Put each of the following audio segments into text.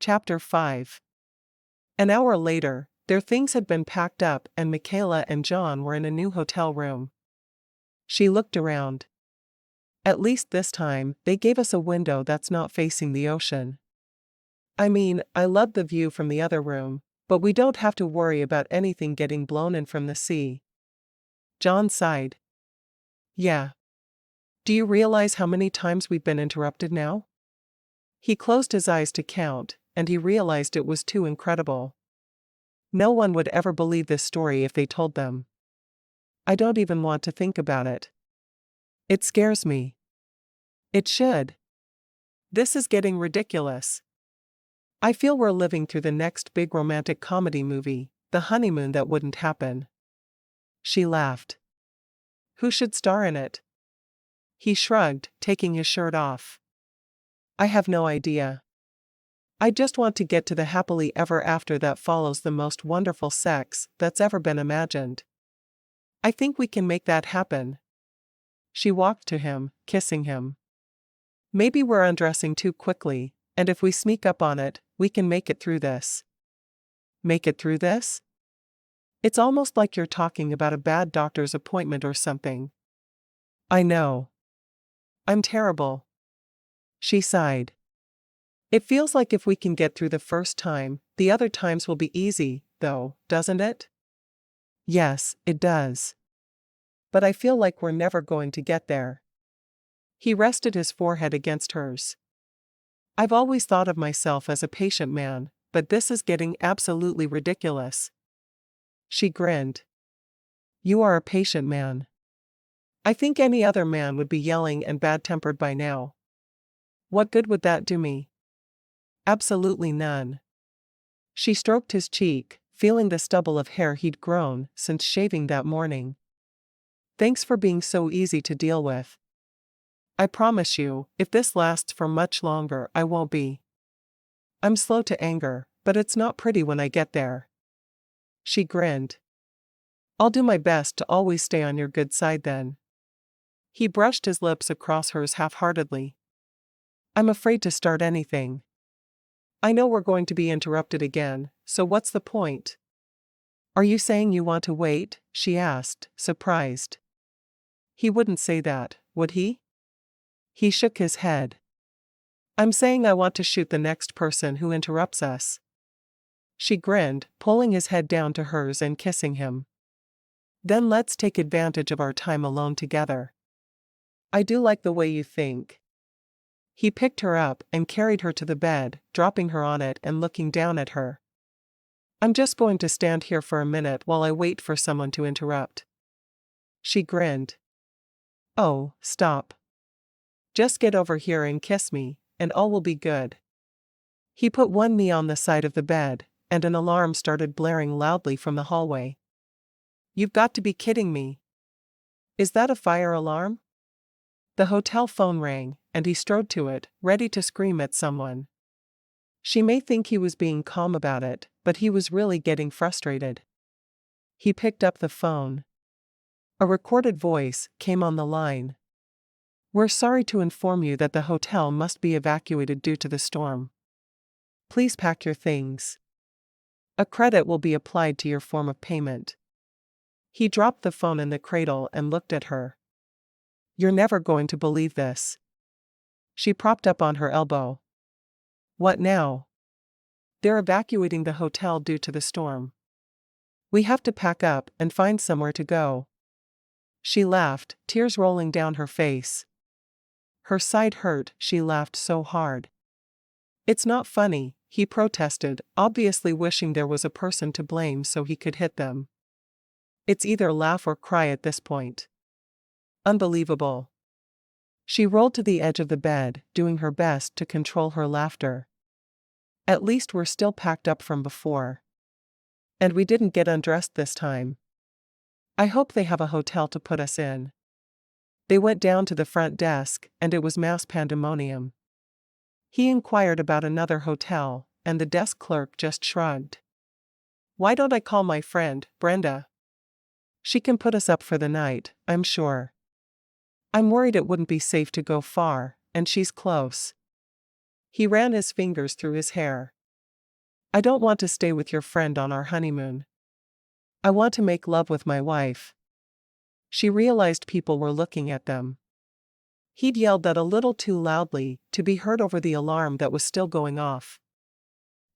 Chapter 5. An hour later, their things had been packed up and Michaela and Jon were in a new hotel room. She looked around. At least this time, they gave us a window that's not facing the ocean. I mean, I love the view from the other room, but we don't have to worry about anything getting blown in from the sea. Jon sighed. Yeah. Do you realize how many times we've been interrupted now? He closed his eyes to count, and he realized it was too incredible. No one would ever believe this story if they told them. I don't even want to think about it. It scares me. It should. This is getting ridiculous. I feel we're living through the next big romantic comedy movie, the honeymoon that wouldn't happen. She laughed. Who should star in it? He shrugged, taking his shirt off. I have no idea. I just want to get to the happily ever after that follows the most wonderful sex that's ever been imagined. I think we can make that happen. She walked to him, kissing him. Maybe we're undressing too quickly, and if we sneak up on it, we can make it through this. Make it through this? It's almost like you're talking about a bad doctor's appointment or something. I know. I'm terrible. She sighed. It feels like if we can get through the first time, the other times will be easy, though, doesn't it? Yes, it does. But I feel like we're never going to get there. He rested his forehead against hers. I've always thought of myself as a patient man, but this is getting absolutely ridiculous. She grinned. You are a patient man. I think any other man would be yelling and bad-tempered by now. What good would that do me? Absolutely none. She stroked his cheek, feeling the stubble of hair he'd grown since shaving that morning. Thanks for being so easy to deal with. I promise you, if this lasts for much longer, I won't be. I'm slow to anger, but it's not pretty when I get there. She grinned. I'll do my best to always stay on your good side then. He brushed his lips across hers half-heartedly. I'm afraid to start anything. I know we're going to be interrupted again, so what's the point? Are you saying you want to wait? She asked, surprised. He wouldn't say that, would he? He shook his head. I'm saying I want to shoot the next person who interrupts us. She grinned, pulling his head down to hers and kissing him. Then let's take advantage of our time alone together. I do like the way you think. He picked her up and carried her to the bed, dropping her on it and looking down at her. I'm just going to stand here for a minute while I wait for someone to interrupt. She grinned. Oh, stop. Just get over here and kiss me, and all will be good. He put one knee on the side of the bed, and an alarm started blaring loudly from the hallway. You've got to be kidding me. Is that a fire alarm? The hotel phone rang, and he strode to it, ready to scream at someone. She may think he was being calm about it, but he was really getting frustrated. He picked up the phone. A recorded voice came on the line. We're sorry to inform you that the hotel must be evacuated due to the storm. Please pack your things. A credit will be applied to your form of payment. He dropped the phone in the cradle and looked at her. You're never going to believe this. She propped up on her elbow. What now? They're evacuating the hotel due to the storm. We have to pack up and find somewhere to go. She laughed, tears rolling down her face. Her side hurt, she laughed so hard. It's not funny, he protested, obviously wishing there was a person to blame so he could hit them. It's either laugh or cry at this point. Unbelievable. She rolled to the edge of the bed, doing her best to control her laughter. At least we're still packed up from before. And we didn't get undressed this time. I hope they have a hotel to put us in. They went down to the front desk, and it was mass pandemonium. He inquired about another hotel, and the desk clerk just shrugged. Why don't I call my friend, Brenda? She can put us up for the night, I'm sure. I'm worried it wouldn't be safe to go far, and she's close. He ran his fingers through his hair. I don't want to stay with your friend on our honeymoon. I want to make love with my wife. She realized people were looking at them. He'd yelled that a little too loudly to be heard over the alarm that was still going off.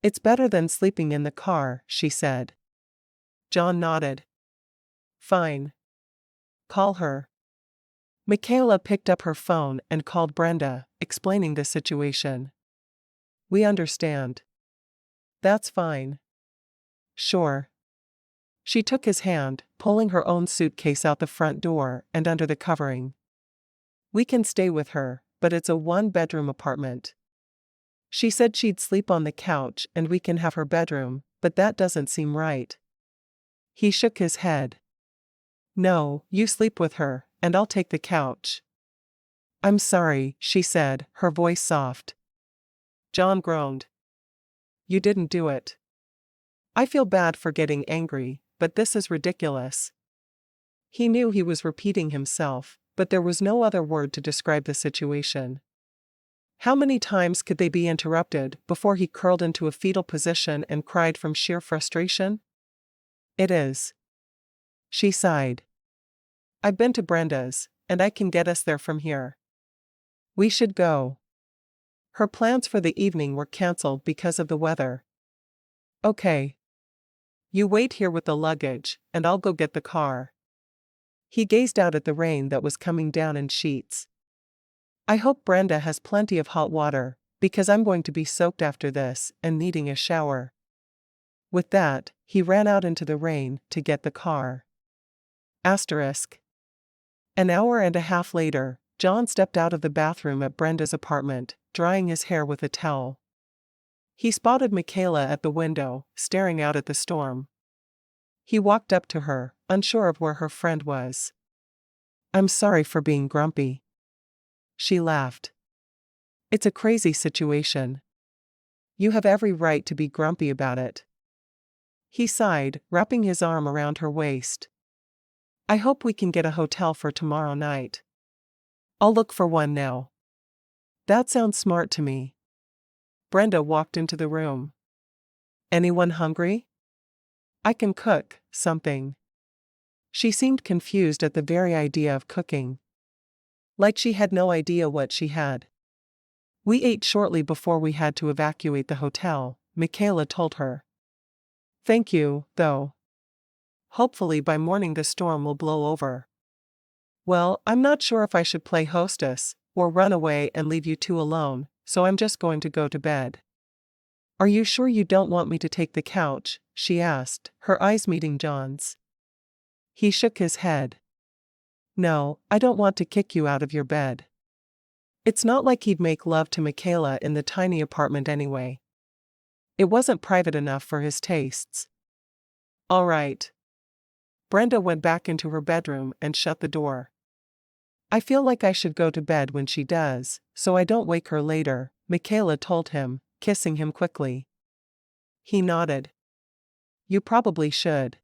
It's better than sleeping in the car, she said. Jon nodded. Fine. Call her. Michaela picked up her phone and called Brenda, explaining the situation. We understand. That's fine. Sure. She took his hand, pulling her own suitcase out the front door and under the covering. We can stay with her, but it's a one-bedroom apartment. She said she'd sleep on the couch and we can have her bedroom, but that doesn't seem right. He shook his head. No, you sleep with her, and I'll take the couch. I'm sorry, she said, her voice soft. Jon groaned. You didn't do it. I feel bad for getting angry, but this is ridiculous. He knew he was repeating himself, but there was no other word to describe the situation. How many times could they be interrupted before he curled into a fetal position and cried from sheer frustration? It is. She sighed. I've been to Brenda's, and I can get us there from here. We should go. Her plans for the evening were cancelled because of the weather. Okay. You wait here with the luggage, and I'll go get the car. He gazed out at the rain that was coming down in sheets. I hope Brenda has plenty of hot water, because I'm going to be soaked after this and needing a shower. With that, he ran out into the rain to get the car. Asterisk. An hour and a half later, Jon stepped out of the bathroom at Brenda's apartment, drying his hair with a towel. He spotted Michaela at the window, staring out at the storm. He walked up to her, unsure of where her friend was. I'm sorry for being grumpy. She laughed. It's a crazy situation. You have every right to be grumpy about it. He sighed, wrapping his arm around her waist. I hope we can get a hotel for tomorrow night. I'll look for one now. That sounds smart to me. Brenda walked into the room. Anyone hungry? I can cook something. She seemed confused at the very idea of cooking. Like she had no idea what she had. We ate shortly before we had to evacuate the hotel, Michaela told her. Thank you, though. Hopefully by morning the storm will blow over. Well, I'm not sure if I should play hostess, or run away and leave you two alone, so I'm just going to go to bed. Are you sure you don't want me to take the couch? She asked, her eyes meeting Jon's. He shook his head. No, I don't want to kick you out of your bed. It's not like he'd make love to Michaela in the tiny apartment anyway. It wasn't private enough for his tastes. All right. Brenda went back into her bedroom and shut the door. I feel like I should go to bed when she does, so I don't wake her later, Michaela told him, kissing him quickly. He nodded. You probably should.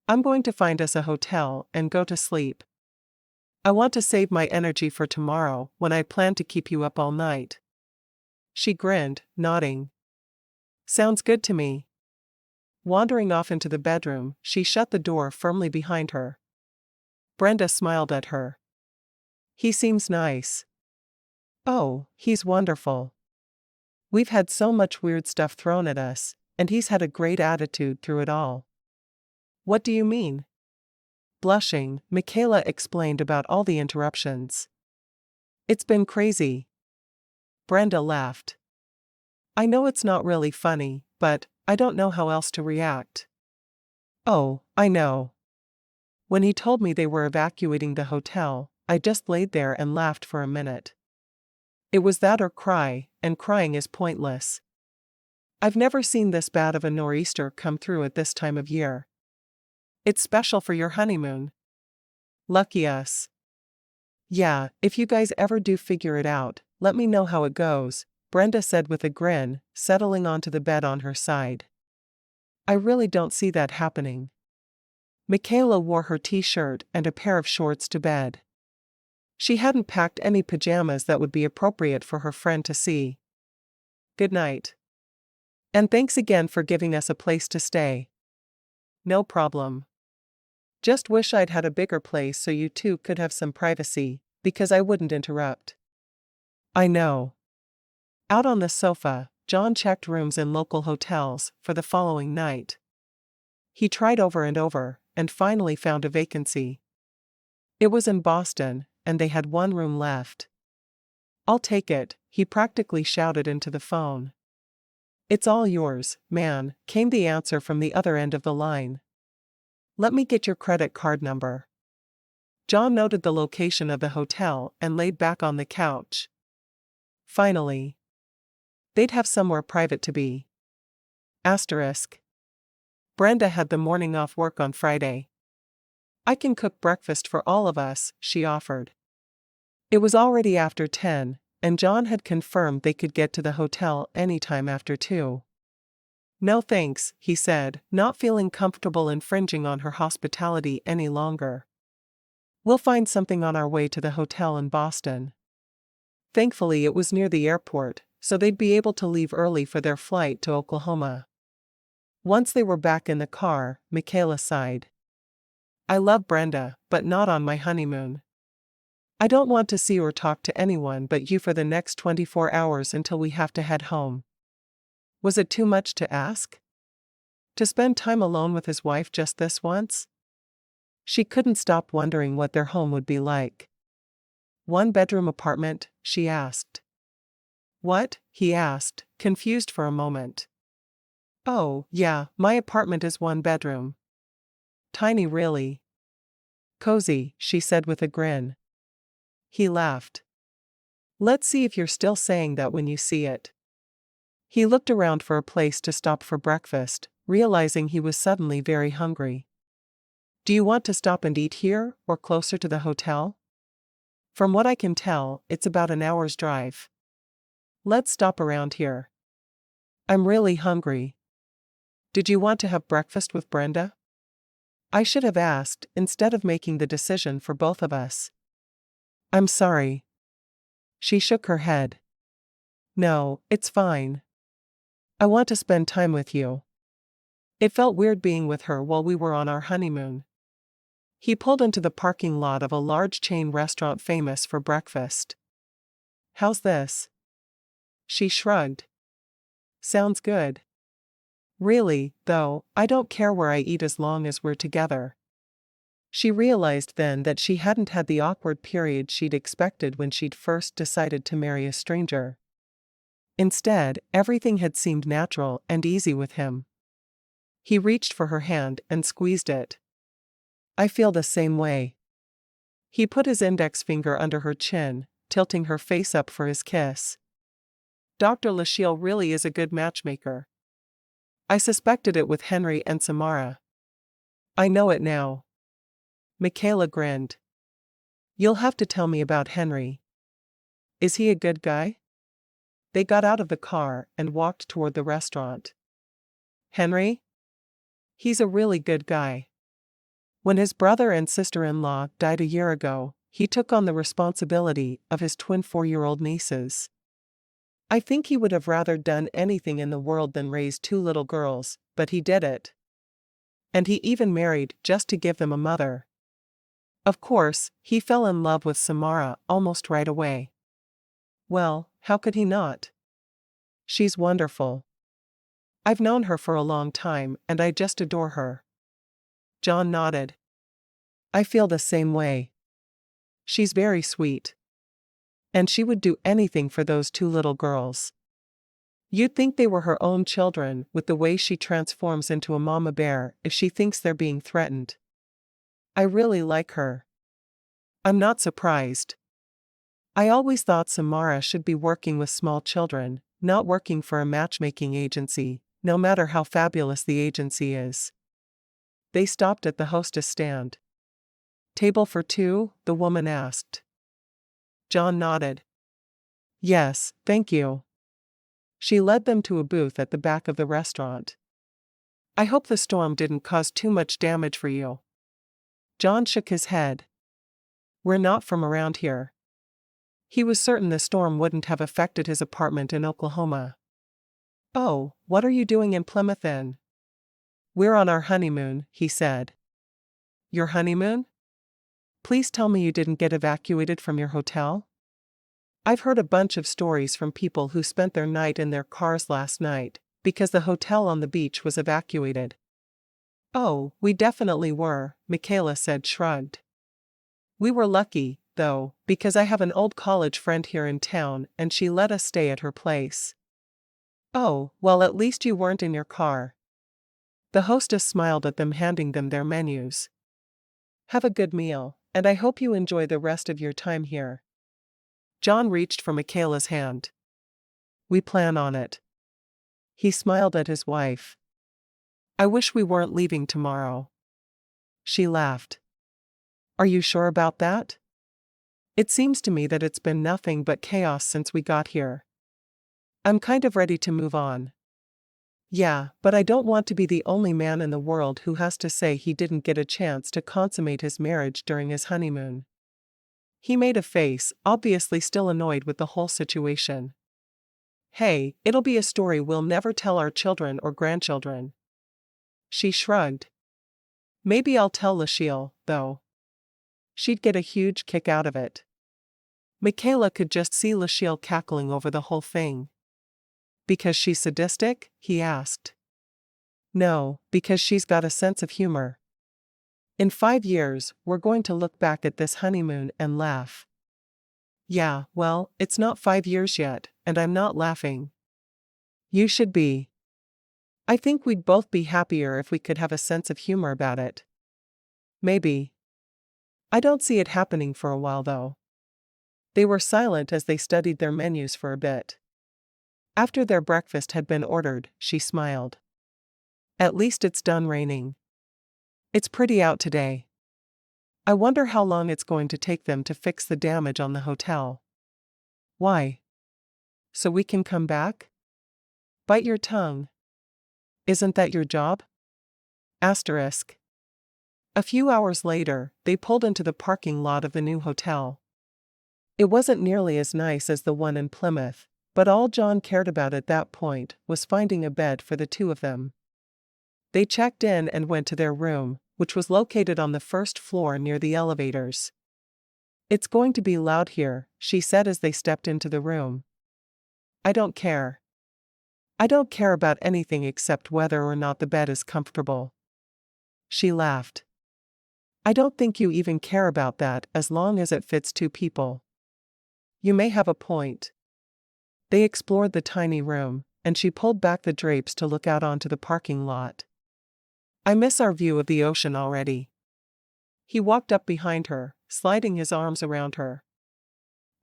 I'm going to find us a hotel and go to sleep. I want to save my energy for tomorrow when I plan to keep you up all night. She grinned, nodding. Sounds good to me. Wandering off into the bedroom, she shut the door firmly behind her. Brenda smiled at her. He seems nice. Oh, he's wonderful. We've had so much weird stuff thrown at us, and he's had a great attitude through it all. What do you mean? Blushing, Michaela explained about all the interruptions. It's been crazy. Brenda laughed. I know it's not really funny, but I don't know how else to react. Oh, I know. When he told me they were evacuating the hotel, I just laid there and laughed for a minute. It was that or cry, and crying is pointless. I've never seen this bad of a nor'easter come through at this time of year. It's special for your honeymoon. Lucky us. Yeah, if you guys ever do figure it out, let me know how it goes, Brenda said with a grin, settling onto the bed on her side. I really don't see that happening. Michaela wore her t-shirt and a pair of shorts to bed. She hadn't packed any pajamas that would be appropriate for her friend to see. Good night. And thanks again for giving us a place to stay. No problem. Just wish I'd had a bigger place so you two could have some privacy, because I wouldn't interrupt. I know. Out on the sofa, Jon checked rooms in local hotels for the following night. He tried over and over, and finally found a vacancy. It was in Boston, and they had one room left. I'll take it, he practically shouted into the phone. It's all yours, man, came the answer from the other end of the line. Let me get your credit card number. Jon noted the location of the hotel and laid back on the couch. Finally. They'd have somewhere private to be. Asterisk. Brenda had the morning off work on Friday. I can cook breakfast for all of us, she offered. It was already after 10, and Jon had confirmed they could get to the hotel anytime after 2. No thanks, he said, not feeling comfortable infringing on her hospitality any longer. We'll find something on our way to the hotel in Boston. Thankfully it was near the airport, so they'd be able to leave early for their flight to Oklahoma. Once they were back in the car, Michaela sighed. I love Brenda, but not on my honeymoon. I don't want to see or talk to anyone but you for the next 24 hours until we have to head home. Was it too much to ask? To spend time alone with his wife just this once? She couldn't stop wondering what their home would be like. One-bedroom apartment, she asked. What? He asked, confused for a moment. Oh, yeah, my apartment is 1 bedroom. Tiny really. Cozy, she said with a grin. He laughed. Let's see if you're still saying that when you see it. He looked around for a place to stop for breakfast, realizing he was suddenly very hungry. Do you want to stop and eat here, or closer to the hotel? From what I can tell, it's about an hour's drive. Let's stop around here. I'm really hungry. Did you want to have breakfast with Brenda? I should have asked, instead of making the decision for both of us. I'm sorry. She shook her head. No, it's fine. I want to spend time with you. It felt weird being with her while we were on our honeymoon. He pulled into the parking lot of a large chain restaurant famous for breakfast. How's this? She shrugged. Sounds good. Really, though, I don't care where I eat as long as we're together. She realized then that she hadn't had the awkward period she'd expected when she'd first decided to marry a stranger. Instead, everything had seemed natural and easy with him. He reached for her hand and squeezed it. I feel the same way. He put his index finger under her chin, tilting her face up for his kiss. Dr. Lachele really is a good matchmaker. I suspected it with Henry and Samara. I know it now. Michaela grinned. You'll have to tell me about Henry. Is he a good guy? They got out of the car and walked toward the restaurant. Henry? He's a really good guy. When his brother and sister-in-law died a year ago, he took on the responsibility of his twin 4-year-old nieces. I think he would have rather done anything in the world than raise 2 little girls, but he did it. And he even married just to give them a mother. Of course, he fell in love with Samara almost right away. Well, how could he not? She's wonderful. I've known her for a long time and I just adore her. Jon nodded. I feel the same way. She's very sweet. And she would do anything for those 2 little girls. You'd think they were her own children with the way she transforms into a mama bear if she thinks they're being threatened. I really like her. I'm not surprised. I always thought Samara should be working with small children, not working for a matchmaking agency, no matter how fabulous the agency is. They stopped at the hostess stand. Table for 2? The woman asked. Jon nodded. Yes, thank you. She led them to a booth at the back of the restaurant. I hope the storm didn't cause too much damage for you. Jon shook his head. We're not from around here. He was certain the storm wouldn't have affected his apartment in Oklahoma. Oh, what are you doing in Plymouth then? We're on our honeymoon, he said. Your honeymoon? Please tell me you didn't get evacuated from your hotel? I've heard a bunch of stories from people who spent their night in their cars last night, because the hotel on the beach was evacuated. Oh, we definitely were, Michaela said, shrugged. We were lucky, though, because I have an old college friend here in town and she let us stay at her place. Oh, well, at least you weren't in your car. The hostess smiled at them, handing them their menus. Have a good meal, and I hope you enjoy the rest of your time here. Jon reached for Michaela's hand. We plan on it. He smiled at his wife. I wish we weren't leaving tomorrow. She laughed. Are you sure about that? It seems to me that it's been nothing but chaos since we got here. I'm kind of ready to move on. Yeah, but I don't want to be the only man in the world who has to say he didn't get a chance to consummate his marriage during his honeymoon. He made a face, obviously still annoyed with the whole situation. Hey, it'll be a story we'll never tell our children or grandchildren. She shrugged. Maybe I'll tell Lachele, though. She'd get a huge kick out of it. Michaela could just see Lachele cackling over the whole thing. Because she's sadistic? He asked. No, because she's got a sense of humor. In 5 years, we're going to look back at this honeymoon and laugh. Yeah, well, it's not 5 years yet, and I'm not laughing. You should be. I think we'd both be happier if we could have a sense of humor about it. Maybe. I don't see it happening for a while, though. They were silent as they studied their menus for a bit. After their breakfast had been ordered, she smiled. At least it's done raining. It's pretty out today. I wonder how long it's going to take them to fix the damage on the hotel. Why? So we can come back? Bite your tongue. Isn't that your job? Asterisk. A few hours later, they pulled into the parking lot of the new hotel. It wasn't nearly as nice as the one in Plymouth, but all Jon cared about at that point was finding a bed for the two of them. They checked in and went to their room, which was located on the first floor near the elevators. It's going to be loud here, she said as they stepped into the room. I don't care. I don't care about anything except whether or not the bed is comfortable. She laughed. I don't think you even care about that as long as it fits 2 people. You may have a point. They explored the tiny room, and she pulled back the drapes to look out onto the parking lot. I miss our view of the ocean already. He walked up behind her, sliding his arms around her.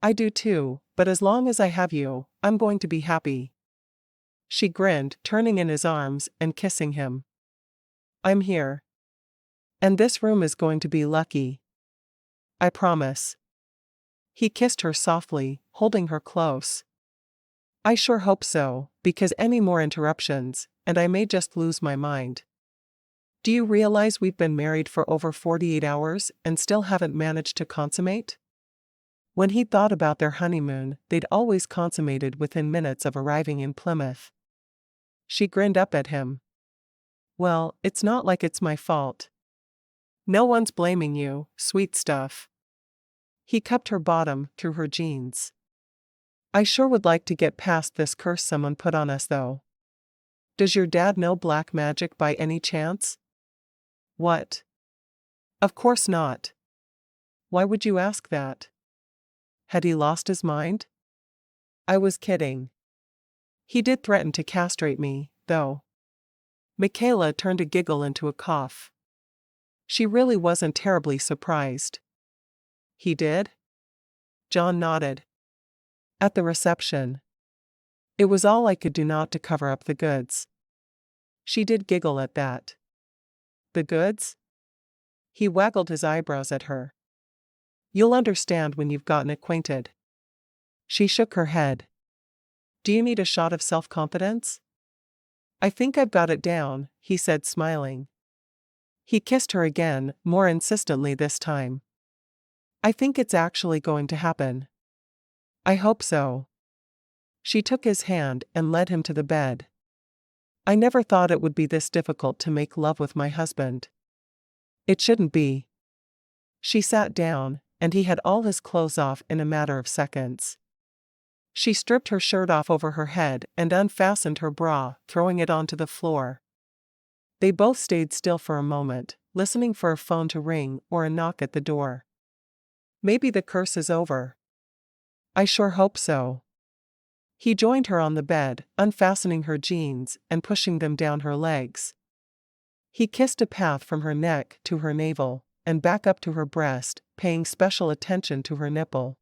I do too, but as long as I have you, I'm going to be happy. She grinned, turning in his arms and kissing him. I'm here. And this room is going to be lucky. I promise. He kissed her softly, holding her close. I sure hope so, because any more interruptions, and I may just lose my mind. Do you realize we've been married for over 48 hours and still haven't managed to consummate? When he thought about their honeymoon, they'd always consummated within minutes of arriving in Plymouth. She grinned up at him. Well, it's not like it's my fault. No one's blaming you, sweet stuff. He cupped her bottom through her jeans. I sure would like to get past this curse someone put on us, though. Does your dad know black magic by any chance? What? Of course not. Why would you ask that? Had he lost his mind? I was kidding. He did threaten to castrate me, though. Michaela turned a giggle into a cough. She really wasn't terribly surprised. He did? Jon nodded. At the reception. It was all I could do not to cover up the goods. She did giggle at that. The goods? He waggled his eyebrows at her. You'll understand when you've gotten acquainted. She shook her head. Do you need a shot of self-confidence? I think I've got it down, he said, smiling. He kissed her again, more insistently this time. I think it's actually going to happen. I hope so. She took his hand and led him to the bed. I never thought it would be this difficult to make love with my husband. It shouldn't be. She sat down, and he had all his clothes off in a matter of seconds. She stripped her shirt off over her head and unfastened her bra, throwing it onto the floor. They both stayed still for a moment, listening for a phone to ring or a knock at the door. Maybe the curse is over. I sure hope so. He joined her on the bed, unfastening her jeans and pushing them down her legs. He kissed a path from her neck to her navel, and back up to her breast, paying special attention to her nipple.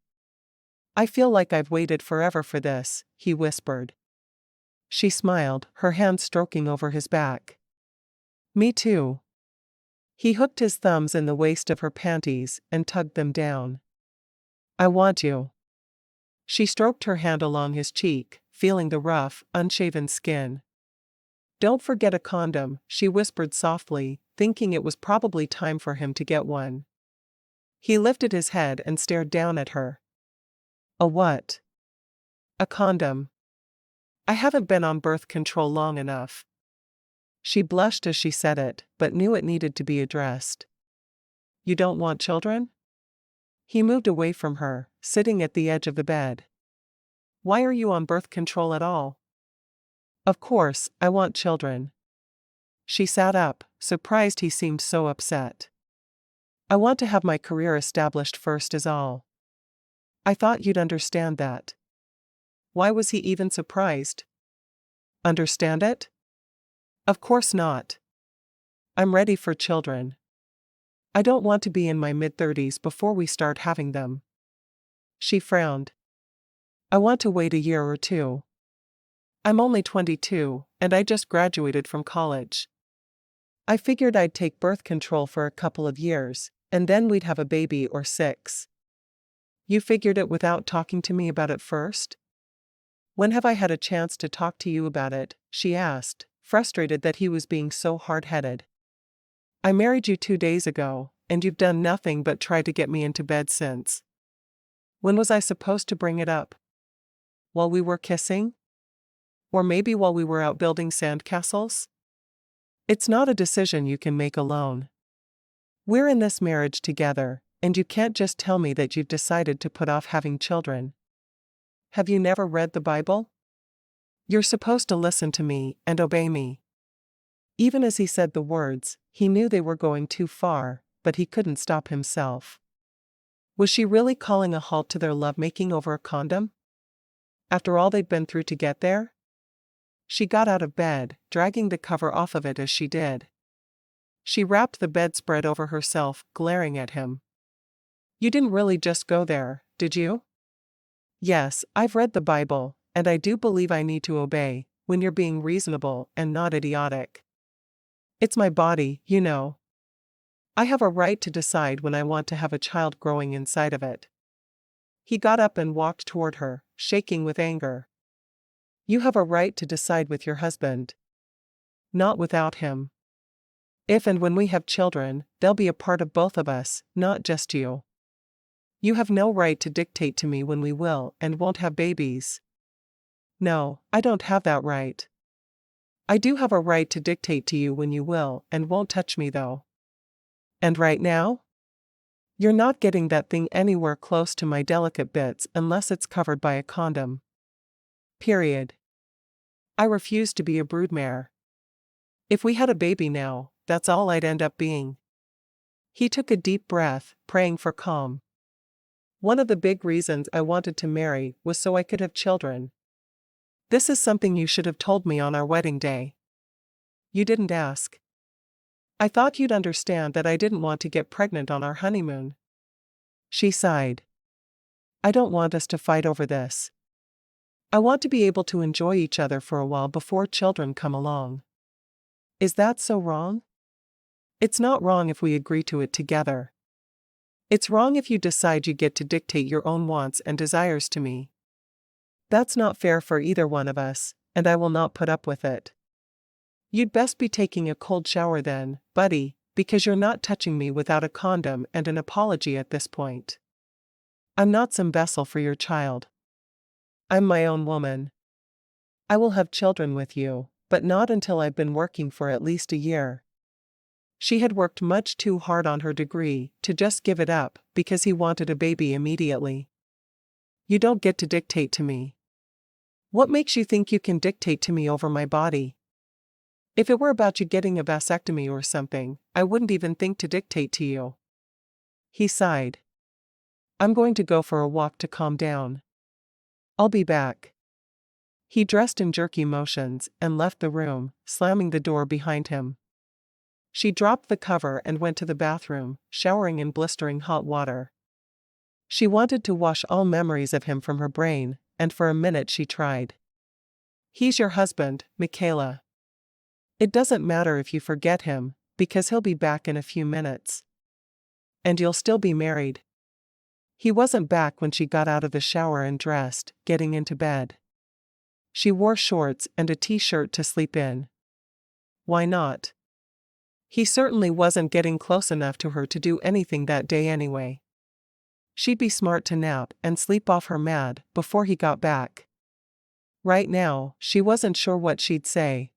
I feel like I've waited forever for this, he whispered. She smiled, her hand stroking over his back. Me too. He hooked his thumbs in the waist of her panties and tugged them down. I want you. She stroked her hand along his cheek, feeling the rough, unshaven skin. Don't forget a condom, she whispered softly, thinking it was probably time for him to get one. He lifted his head and stared down at her. A what? A condom. I haven't been on birth control long enough. She blushed as she said it, but knew it needed to be addressed. You don't want children? He moved away from her, sitting at the edge of the bed. Why are you on birth control at all? Of course, I want children. She sat up, surprised he seemed so upset. I want to have my career established first is all. I thought you'd understand that. Why was he even surprised? Understand it? Of course not. I'm ready for children. I don't want to be in my mid-30s before we start having them. She frowned. I want to wait a year or two. I'm only 22, and I just graduated from college. I figured I'd take birth control for a couple of years, and then we'd have a baby or 6. You figured it without talking to me about it first? When have I had a chance to talk to you about it? She asked, frustrated that he was being so hard-headed. I married you 2 days ago, and you've done nothing but try to get me into bed since. When was I supposed to bring it up? While we were kissing? Or maybe while we were out building sandcastles? It's not a decision you can make alone. We're in this marriage together, and you can't just tell me that you've decided to put off having children. Have you never read the Bible? You're supposed to listen to me and obey me. Even as he said the words, he knew they were going too far, but he couldn't stop himself. Was she really calling a halt to their lovemaking over a condom? After all they'd been through to get there? She got out of bed, dragging the cover off of it as she did. She wrapped the bedspread over herself, glaring at him. You didn't really just go there, did you? Yes, I've read the Bible, and I do believe I need to obey, when you're being reasonable and not idiotic. It's my body, you know. I have a right to decide when I want to have a child growing inside of it. He got up and walked toward her, shaking with anger. You have a right to decide with your husband. Not without him. If and when we have children, they'll be a part of both of us, not just you. You have no right to dictate to me when we will and won't have babies. No, I don't have that right. I do have a right to dictate to you when you will and won't touch me though. And right now? You're not getting that thing anywhere close to my delicate bits unless it's covered by a condom. Period. I refuse to be a broodmare. If we had a baby now, that's all I'd end up being. He took a deep breath, praying for calm. One of the big reasons I wanted to marry was so I could have children. This is something you should have told me on our wedding day. You didn't ask. I thought you'd understand that I didn't want to get pregnant on our honeymoon. She sighed. I don't want us to fight over this. I want to be able to enjoy each other for a while before children come along. Is that so wrong? It's not wrong if we agree to it together. It's wrong if you decide you get to dictate your own wants and desires to me. That's not fair for either one of us, and I will not put up with it. You'd best be taking a cold shower then, buddy, because you're not touching me without a condom and an apology at this point. I'm not some vessel for your child. I'm my own woman. I will have children with you, but not until I've been working for at least a year. She had worked much too hard on her degree to just give it up because he wanted a baby immediately. You don't get to dictate to me. What makes you think you can dictate to me over my body? If it were about you getting a vasectomy or something, I wouldn't even think to dictate to you. He sighed. I'm going to go for a walk to calm down. I'll be back. He dressed in jerky motions and left the room, slamming the door behind him. She dropped the cover and went to the bathroom, showering in blistering hot water. She wanted to wash all memories of him from her brain, and for a minute she tried. He's your husband, Michaela. It doesn't matter if you forget him, because he'll be back in a few minutes. And you'll still be married. He wasn't back when she got out of the shower and dressed, getting into bed. She wore shorts and a t-shirt to sleep in. Why not? He certainly wasn't getting close enough to her to do anything that day anyway. She'd be smart to nap and sleep off her mad before he got back. Right now, she wasn't sure what she'd say.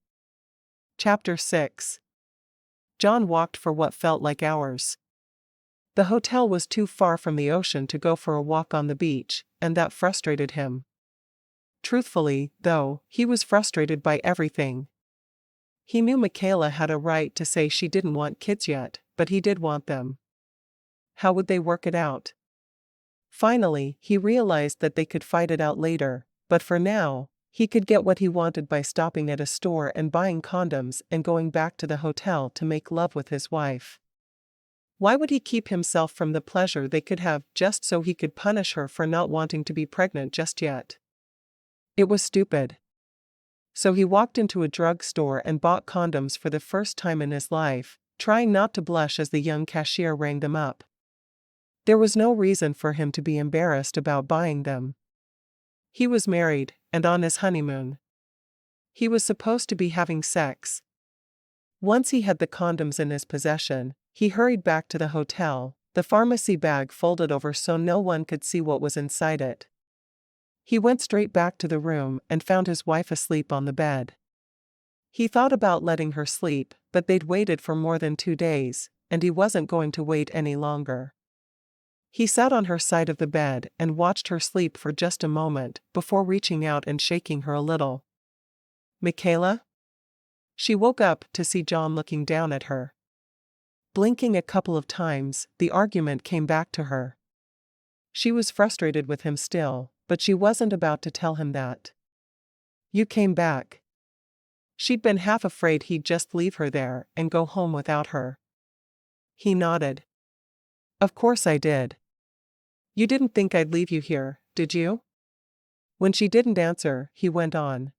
Chapter 6. Jon walked for what felt like hours. The hotel was too far from the ocean to go for a walk on the beach, and that frustrated him. Truthfully, though, he was frustrated by everything. He knew Michaela had a right to say she didn't want kids yet, but he did want them. How would they work it out? Finally, he realized that they could fight it out later, but for now, he could get what he wanted by stopping at a store and buying condoms and going back to the hotel to make love with his wife. Why would he keep himself from the pleasure they could have just so he could punish her for not wanting to be pregnant just yet? It was stupid. So he walked into a drugstore and bought condoms for the first time in his life, trying not to blush as the young cashier rang them up. There was no reason for him to be embarrassed about buying them. He was married, and on his honeymoon. He was supposed to be having sex. Once he had the condoms in his possession, he hurried back to the hotel, the pharmacy bag folded over so no one could see what was inside it. He went straight back to the room and found his wife asleep on the bed. He thought about letting her sleep, but they'd waited for more than 2 days, and he wasn't going to wait any longer. He sat on her side of the bed and watched her sleep for just a moment before reaching out and shaking her a little. Michaela? She woke up to see Jon looking down at her. Blinking a couple of times, the argument came back to her. She was frustrated with him still, but she wasn't about to tell him that. You came back. She'd been half afraid he'd just leave her there and go home without her. He nodded. Of course I did. You didn't think I'd leave you here, did you? When she didn't answer, he went on.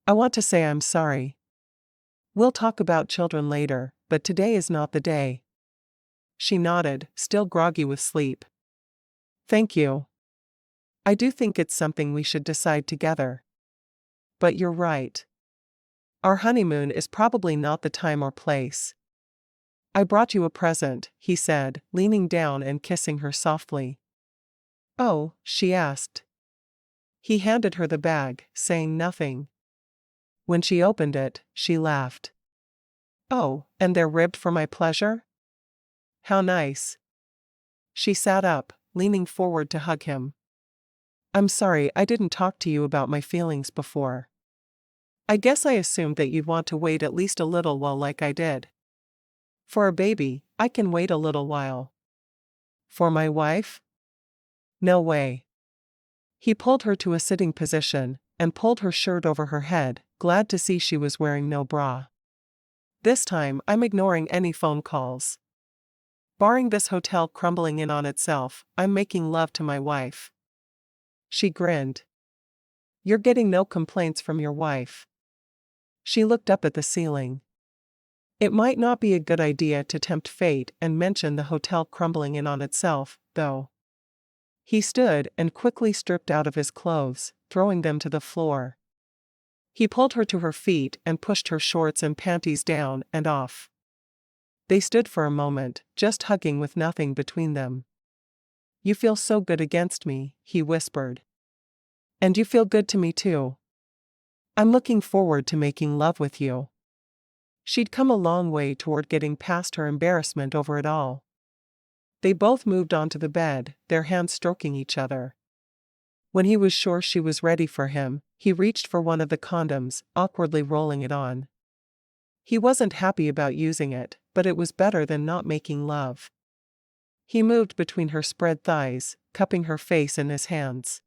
I want to say I'm sorry. We'll talk about children later, but today is not the day. She nodded, still groggy with sleep. Thank you. I do think it's something we should decide together. But you're right. Our honeymoon is probably not the time or place. I brought you a present, he said, leaning down and kissing her softly. Oh, she asked. He handed her the bag, saying nothing. When she opened it, she laughed. Oh, and they're ribbed for my pleasure? How nice. She sat up, leaning forward to hug him. I'm sorry I didn't talk to you about my feelings before. I guess I assumed that you'd want to wait at least a little while like I did. For a baby, I can wait a little while. For my wife? No way. He pulled her to a sitting position and pulled her shirt over her head, glad to see she was wearing no bra. This time I'm ignoring any phone calls. Barring this hotel crumbling in on itself, I'm making love to my wife. She grinned. You're getting no complaints from your wife. She looked up at the ceiling. It might not be a good idea to tempt fate and mention the hotel crumbling in on itself, though. He stood and quickly stripped out of his clothes, throwing them to the floor. He pulled her to her feet and pushed her shorts and panties down and off. They stood for a moment, just hugging with nothing between them. You feel so good against me, he whispered. And you feel good to me too. I'm looking forward to making love with you. She'd come a long way toward getting past her embarrassment over it all. They both moved onto the bed, their hands stroking each other. When he was sure she was ready for him, he reached for one of the condoms, awkwardly rolling it on. He wasn't happy about using it, but it was better than not making love. He moved between her spread thighs, cupping her face in his hands.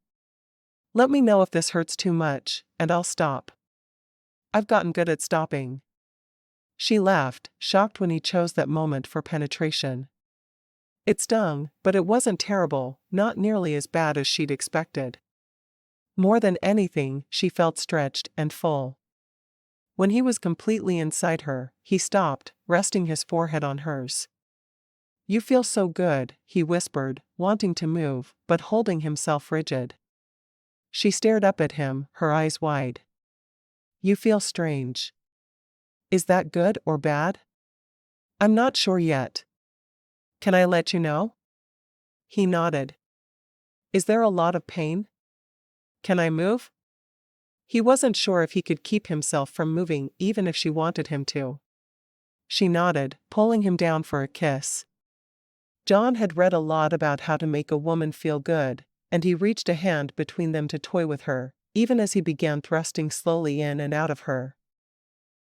Let me know if this hurts too much, and I'll stop. I've gotten good at stopping. She laughed, shocked when he chose that moment for penetration. It stung, but it wasn't terrible, not nearly as bad as she'd expected. More than anything, she felt stretched and full. When he was completely inside her, he stopped, resting his forehead on hers. You feel so good, he whispered, wanting to move, but holding himself rigid. She stared up at him, her eyes wide. You feel strange. Is that good or bad? I'm not sure yet. Can I let you know? He nodded. Is there a lot of pain? Can I move? He wasn't sure if he could keep himself from moving even if she wanted him to. She nodded, pulling him down for a kiss. Jon had read a lot about how to make a woman feel good, and he reached a hand between them to toy with her, even as he began thrusting slowly in and out of her.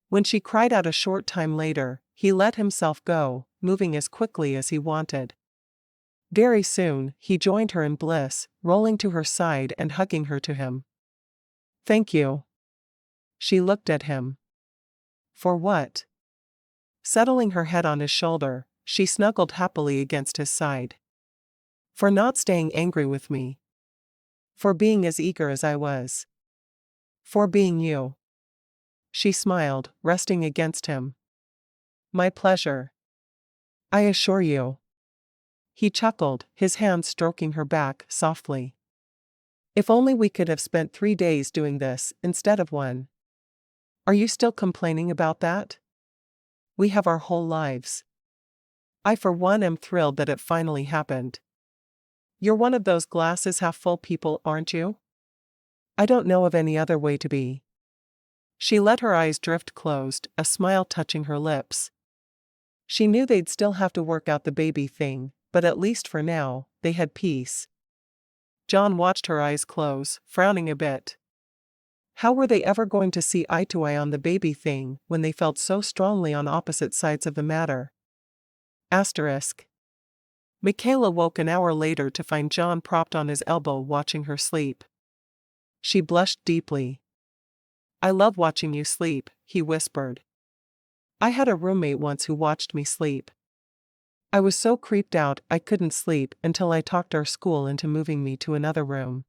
When she cried out a short time later, he let himself go, moving as quickly as he wanted. Very soon, he joined her in bliss, rolling to her side and hugging her to him. Thank you. She looked at him. For what? Settling her head on his shoulder, she snuggled happily against his side. For not staying angry with me. For being as eager as I was. For being you. She smiled, resting against him. My pleasure. I assure you. He chuckled, his hand stroking her back softly. If only we could have spent 3 days doing this instead of 1. Are you still complaining about that? We have our whole lives. I for one am thrilled that it finally happened. You're one of those glasses half full people, aren't you? I don't know of any other way to be. She let her eyes drift closed, a smile touching her lips. She knew they'd still have to work out the baby thing, but at least for now, they had peace. Jon watched her eyes close, frowning a bit. How were they ever going to see eye to eye on the baby thing when they felt so strongly on opposite sides of the matter? Asterisk. Michaela woke an hour later to find Jon propped on his elbow watching her sleep. She blushed deeply. I love watching you sleep, he whispered. I had a roommate once who watched me sleep. I was so creeped out I couldn't sleep until I talked our school into moving me to another room.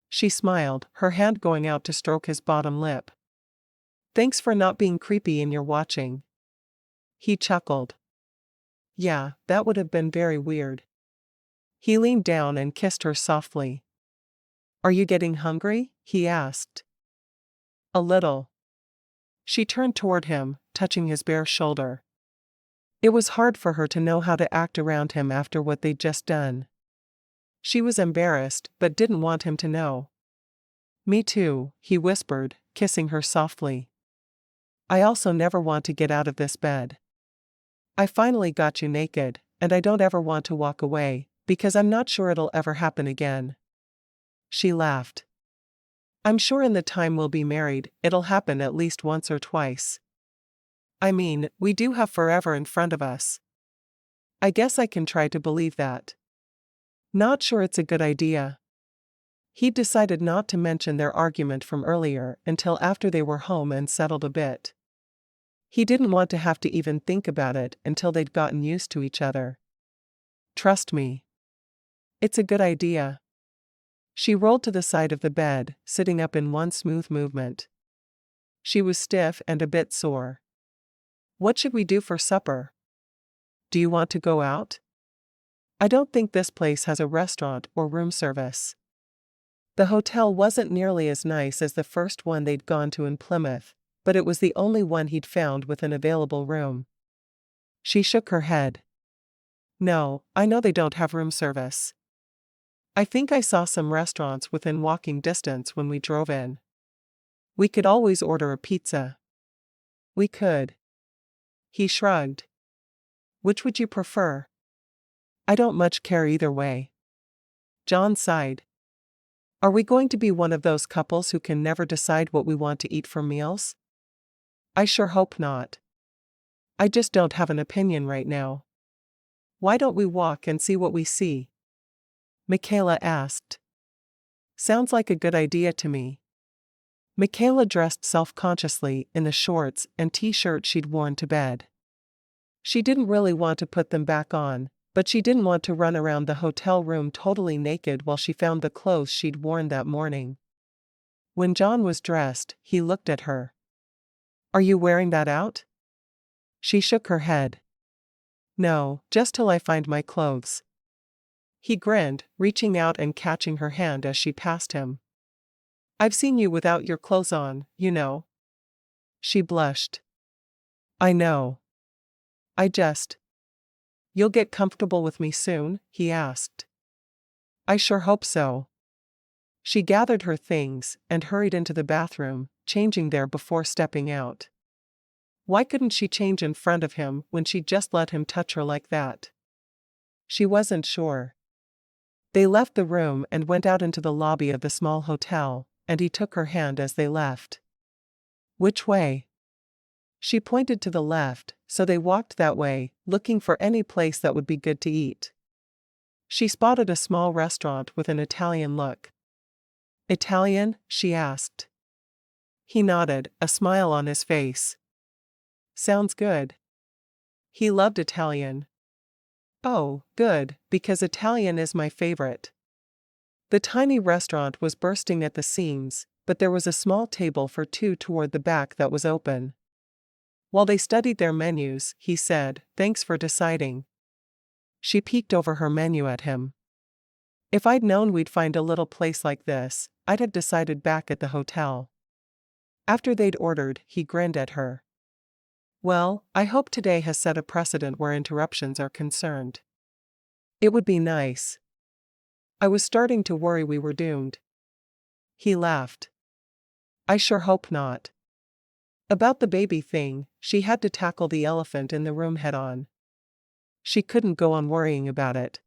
She smiled, her hand going out to stroke his bottom lip. Thanks for not being creepy in your watching. He chuckled. Yeah, that would have been very weird. He leaned down and kissed her softly. Are you getting hungry? He asked. A little. She turned toward him, touching his bare shoulder. It was hard for her to know how to act around him after what they'd just done. She was embarrassed, but didn't want him to know. Me too, he whispered, kissing her softly. I also never want to get out of this bed. I finally got you naked, and I don't ever want to walk away, because I'm not sure it'll ever happen again. She laughed. I'm sure in the time we'll be married, it'll happen at least once or twice. I mean, we do have forever in front of us. I guess I can try to believe that. Not sure it's a good idea. He decided not to mention their argument from earlier until after they were home and settled a bit. He didn't want to have to even think about it until they'd gotten used to each other. Trust me. It's a good idea. She rolled to the side of the bed, sitting up in one smooth movement. She was stiff and a bit sore. What should we do for supper? Do you want to go out? I don't think this place has a restaurant or room service. The hotel wasn't nearly as nice as the first one they'd gone to in Plymouth, but it was the only one he'd found with an available room. She shook her head. No, I know they don't have room service. I think I saw some restaurants within walking distance when we drove in. We could always order a pizza. We could. He shrugged. Which would you prefer? I don't much care either way. Jon sighed. Are we going to be one of those couples who can never decide what we want to eat for meals? I sure hope not. I just don't have an opinion right now. Why don't we walk and see what we see? Michaela asked. Sounds like a good idea to me. Michaela dressed self-consciously in the shorts and t-shirt she'd worn to bed. She didn't really want to put them back on, but she didn't want to run around the hotel room totally naked while she found the clothes she'd worn that morning. When Jon was dressed, he looked at her. Are you wearing that out? She shook her head. No, just till I find my clothes. He grinned, reaching out and catching her hand as she passed him. I've seen you without your clothes on, you know. She blushed. I know. You'll get comfortable with me soon? He asked. I sure hope so. She gathered her things and hurried into the bathroom, changing there before stepping out. Why couldn't she change in front of him when she'd just let him touch her like that? She wasn't sure. They left the room and went out into the lobby of the small hotel, and he took her hand as they left. Which way? She pointed to the left, so they walked that way, looking for any place that would be good to eat. She spotted a small restaurant with an Italian look. Italian? She asked. He nodded, a smile on his face. Sounds good. He loved Italian. Oh, good, because Italian is my favorite. The tiny restaurant was bursting at the seams, but there was a small table for two toward the back that was open. While they studied their menus, he said, Thanks for deciding. She peeked over her menu at him. If I'd known we'd find a little place like this, I'd have decided back at the hotel. After they'd ordered, he grinned at her. Well, I hope today has set a precedent where interruptions are concerned. It would be nice. I was starting to worry we were doomed. He laughed. I sure hope not. About the baby thing, she had to tackle the elephant in the room head-on. She couldn't go on worrying about it.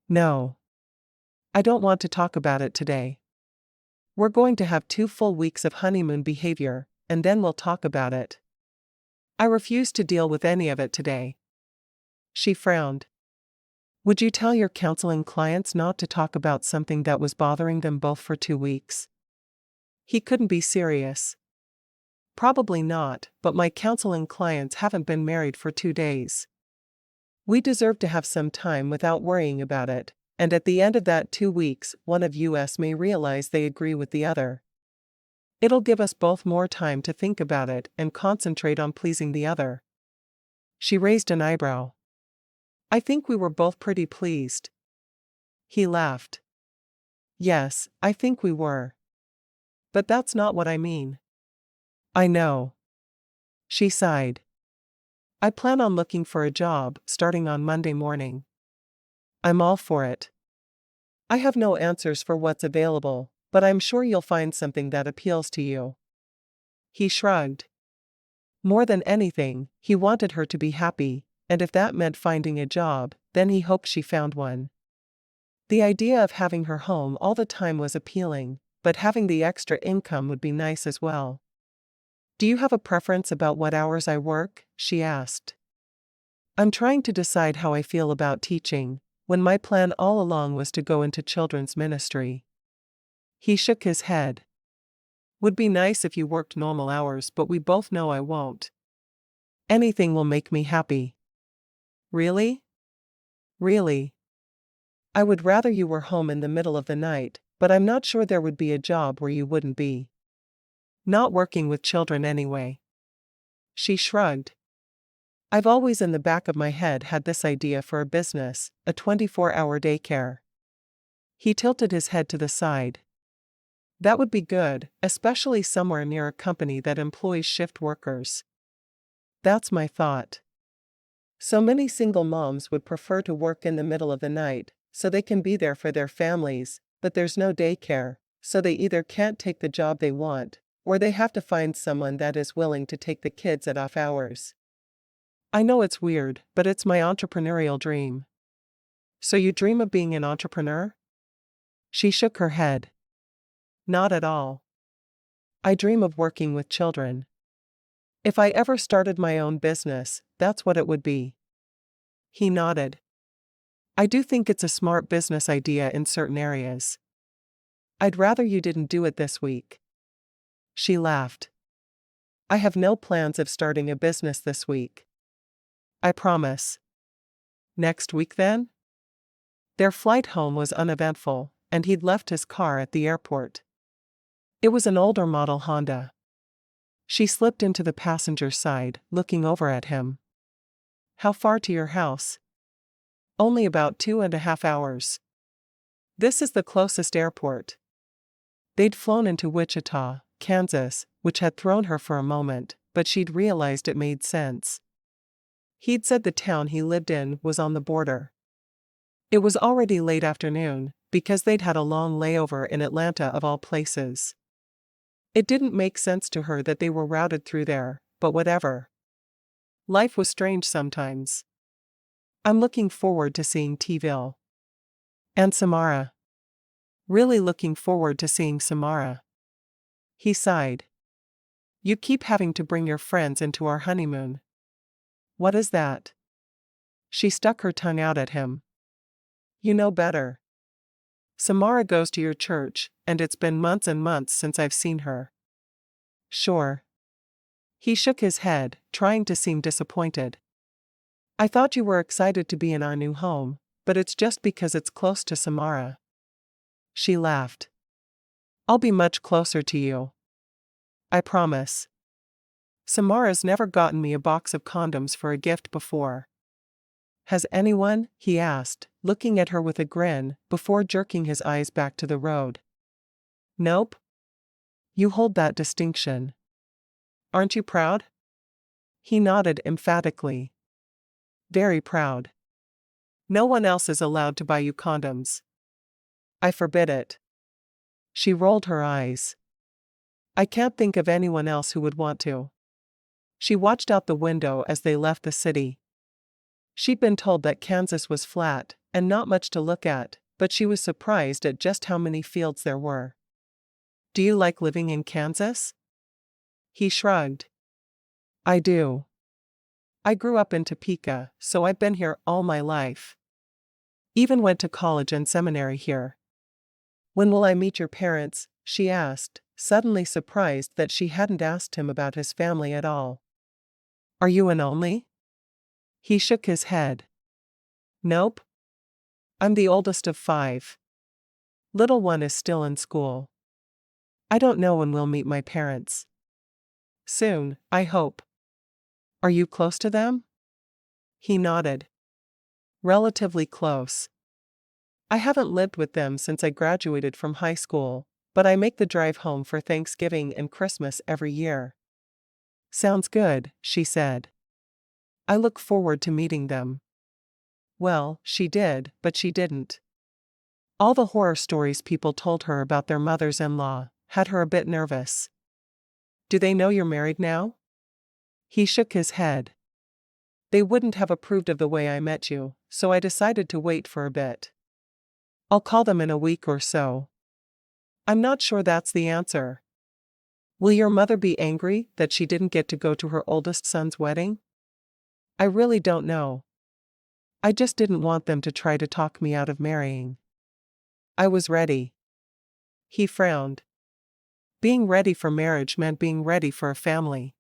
No. I don't want to talk about it today. We're going to have 2 full weeks of honeymoon behavior, and then we'll talk about it. I refuse to deal with any of it today. She frowned. Would you tell your counseling clients not to talk about something that was bothering them both for 2 weeks? He couldn't be serious. Probably not, but my counseling clients haven't been married for 2 days. We deserve to have some time without worrying about it, and at the end of that 2 weeks, one of us may realize they agree with the other. It'll give us both more time to think about it and concentrate on pleasing the other. She raised an eyebrow. I think we were both pretty pleased. He laughed. Yes, I think we were. But that's not what I mean. I know. She sighed. I plan on looking for a job starting on Monday morning. I'm all for it. I have no answers for what's available, but I'm sure you'll find something that appeals to you. He shrugged. More than anything, he wanted her to be happy, and if that meant finding a job, then he hoped she found one. The idea of having her home all the time was appealing, but having the extra income would be nice as well. Do you have a preference about what hours I work? She asked. I'm trying to decide how I feel about teaching, when my plan all along was to go into children's ministry. He shook his head. Would be nice if you worked normal hours, but we both know I won't. Anything will make me happy. Really? Really? I would rather you were home in the middle of the night, but I'm not sure there would be a job where you wouldn't be. Not working with children anyway. She shrugged. I've always in the back of my head had this idea for a business, a 24-hour daycare. He tilted his head to the side. That would be good, especially somewhere near a company that employs shift workers. That's my thought. So many single moms would prefer to work in the middle of the night, so they can be there for their families, but there's no daycare, so they either can't take the job they want, Or they have to find someone that is willing to take the kids at off hours. I know it's weird, but it's my entrepreneurial dream. So you dream of being an entrepreneur? She shook her head. Not at all. I dream of working with children. If I ever started my own business, that's what it would be. He nodded. I do think it's a smart business idea in certain areas. I'd rather you didn't do it this week. She laughed. I have no plans of starting a business this week. I promise. Next week then? Their flight home was uneventful, and he'd left his car at the airport. It was an older model Honda. She slipped into the passenger side, looking over at him. How far to your house? Only about 2.5 hours. This is the closest airport. They'd flown into Wichita, Kansas, which had thrown her for a moment, but she'd realized it made sense. He'd said the town he lived in was on the border. It was already late afternoon, because they'd had a long layover in Atlanta of all places. It didn't make sense to her that they were routed through there, but whatever. Life was strange sometimes. I'm looking forward to seeing T-ville. And Samara. Really looking forward to seeing Samara. He sighed. You keep having to bring your friends into our honeymoon. What is that? She stuck her tongue out at him. You know better. Samara goes to your church, and it's been months and months since I've seen her. Sure. He shook his head, trying to seem disappointed. I thought you were excited to be in our new home, but it's just because it's close to Samara. She laughed. I'll be much closer to you. I promise. Samara's never gotten me a box of condoms for a gift before. Has anyone? He asked, looking at her with a grin, before jerking his eyes back to the road. Nope. You hold that distinction. Aren't you proud? He nodded emphatically. Very proud. No one else is allowed to buy you condoms. I forbid it. She rolled her eyes. I can't think of anyone else who would want to. She watched out the window as they left the city. She'd been told that Kansas was flat, and not much to look at, but she was surprised at just how many fields there were. Do you like living in Kansas? He shrugged. I do. I grew up in Topeka, so I've been here all my life. Even went to college and seminary here. When will I meet your parents? She asked, suddenly surprised that she hadn't asked him about his family at all. Are you an only? He shook his head. Nope. I'm the oldest of 5. Little one is still in school. I don't know when we'll meet my parents. Soon, I hope. Are you close to them? He nodded. Relatively close. I haven't lived with them since I graduated from high school, but I make the drive home for Thanksgiving and Christmas every year. Sounds good, she said. I look forward to meeting them. Well, she did, but she didn't. All the horror stories people told her about their mothers-in-law had her a bit nervous. Do they know you're married now? He shook his head. They wouldn't have approved of the way I met you, so I decided to wait for a bit. I'll call them in a week or so. I'm not sure that's the answer. Will your mother be angry that she didn't get to go to her oldest son's wedding? I really don't know. I just didn't want them to try to talk me out of marrying. I was ready. He frowned. Being ready for marriage meant being ready for a family.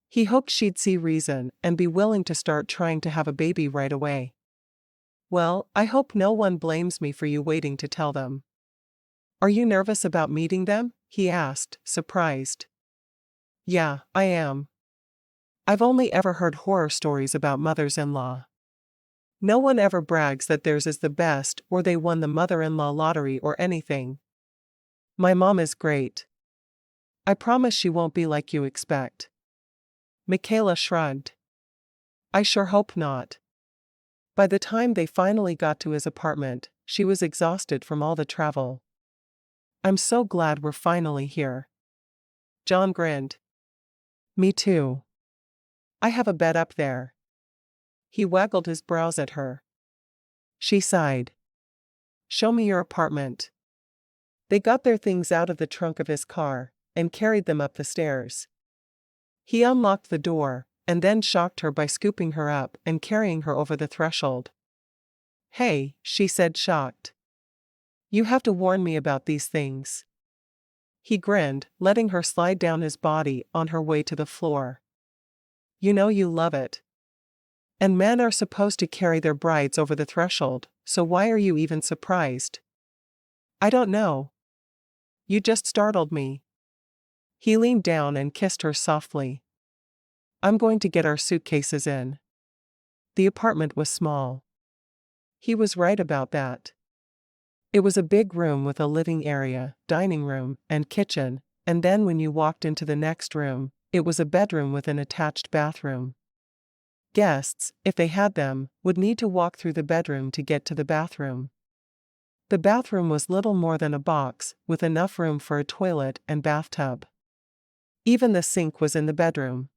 He hoped she'd see reason and be willing to start trying to have a baby right away. Well, I hope no one blames me for you waiting to tell them. Are you nervous about meeting them? He asked, surprised. Yeah, I am. I've only ever heard horror stories about mothers-in-law. No one ever brags that theirs is the best or they won the mother-in-law lottery or anything. My mom is great. I promise she won't be like you expect. Michaela shrugged. I sure hope not. By the time they finally got to his apartment, she was exhausted from all the travel. I'm so glad we're finally here. Jon grinned. Me too. I have a bed up there. He waggled his brows at her. She sighed. Show me your apartment. They got their things out of the trunk of his car and carried them up the stairs. He unlocked the door and then shocked her by scooping her up and carrying her over the threshold. Hey, she said, shocked. You have to warn me about these things. He grinned, letting her slide down his body on her way to the floor. You know you love it. And men are supposed to carry their brides over the threshold, so why are you even surprised? I don't know. You just startled me. He leaned down and kissed her softly. I'm going to get our suitcases in. The apartment was small. He was right about that. It was a big room with a living area, dining room, and kitchen, and then when you walked into the next room, it was a bedroom with an attached bathroom. Guests, if they had them, would need to walk through the bedroom to get to the bathroom. The bathroom was little more than a box, with enough room for a toilet and bathtub. Even the sink was in the bedroom.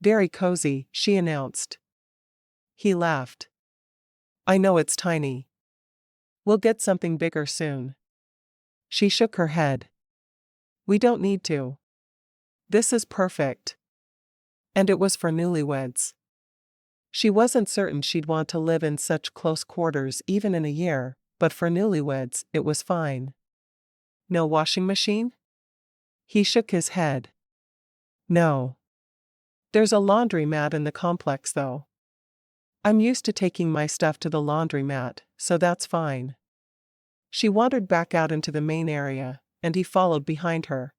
Very cozy, she announced. He laughed. I know it's tiny. We'll get something bigger soon. She shook her head. We don't need to. This is perfect. And it was for newlyweds. She wasn't certain she'd want to live in such close quarters even in a year, but for newlyweds, it was fine. No washing machine? He shook his head. No. There's a laundromat in the complex though. I'm used to taking my stuff to the laundromat, so that's fine. She wandered back out into the main area, and he followed behind her.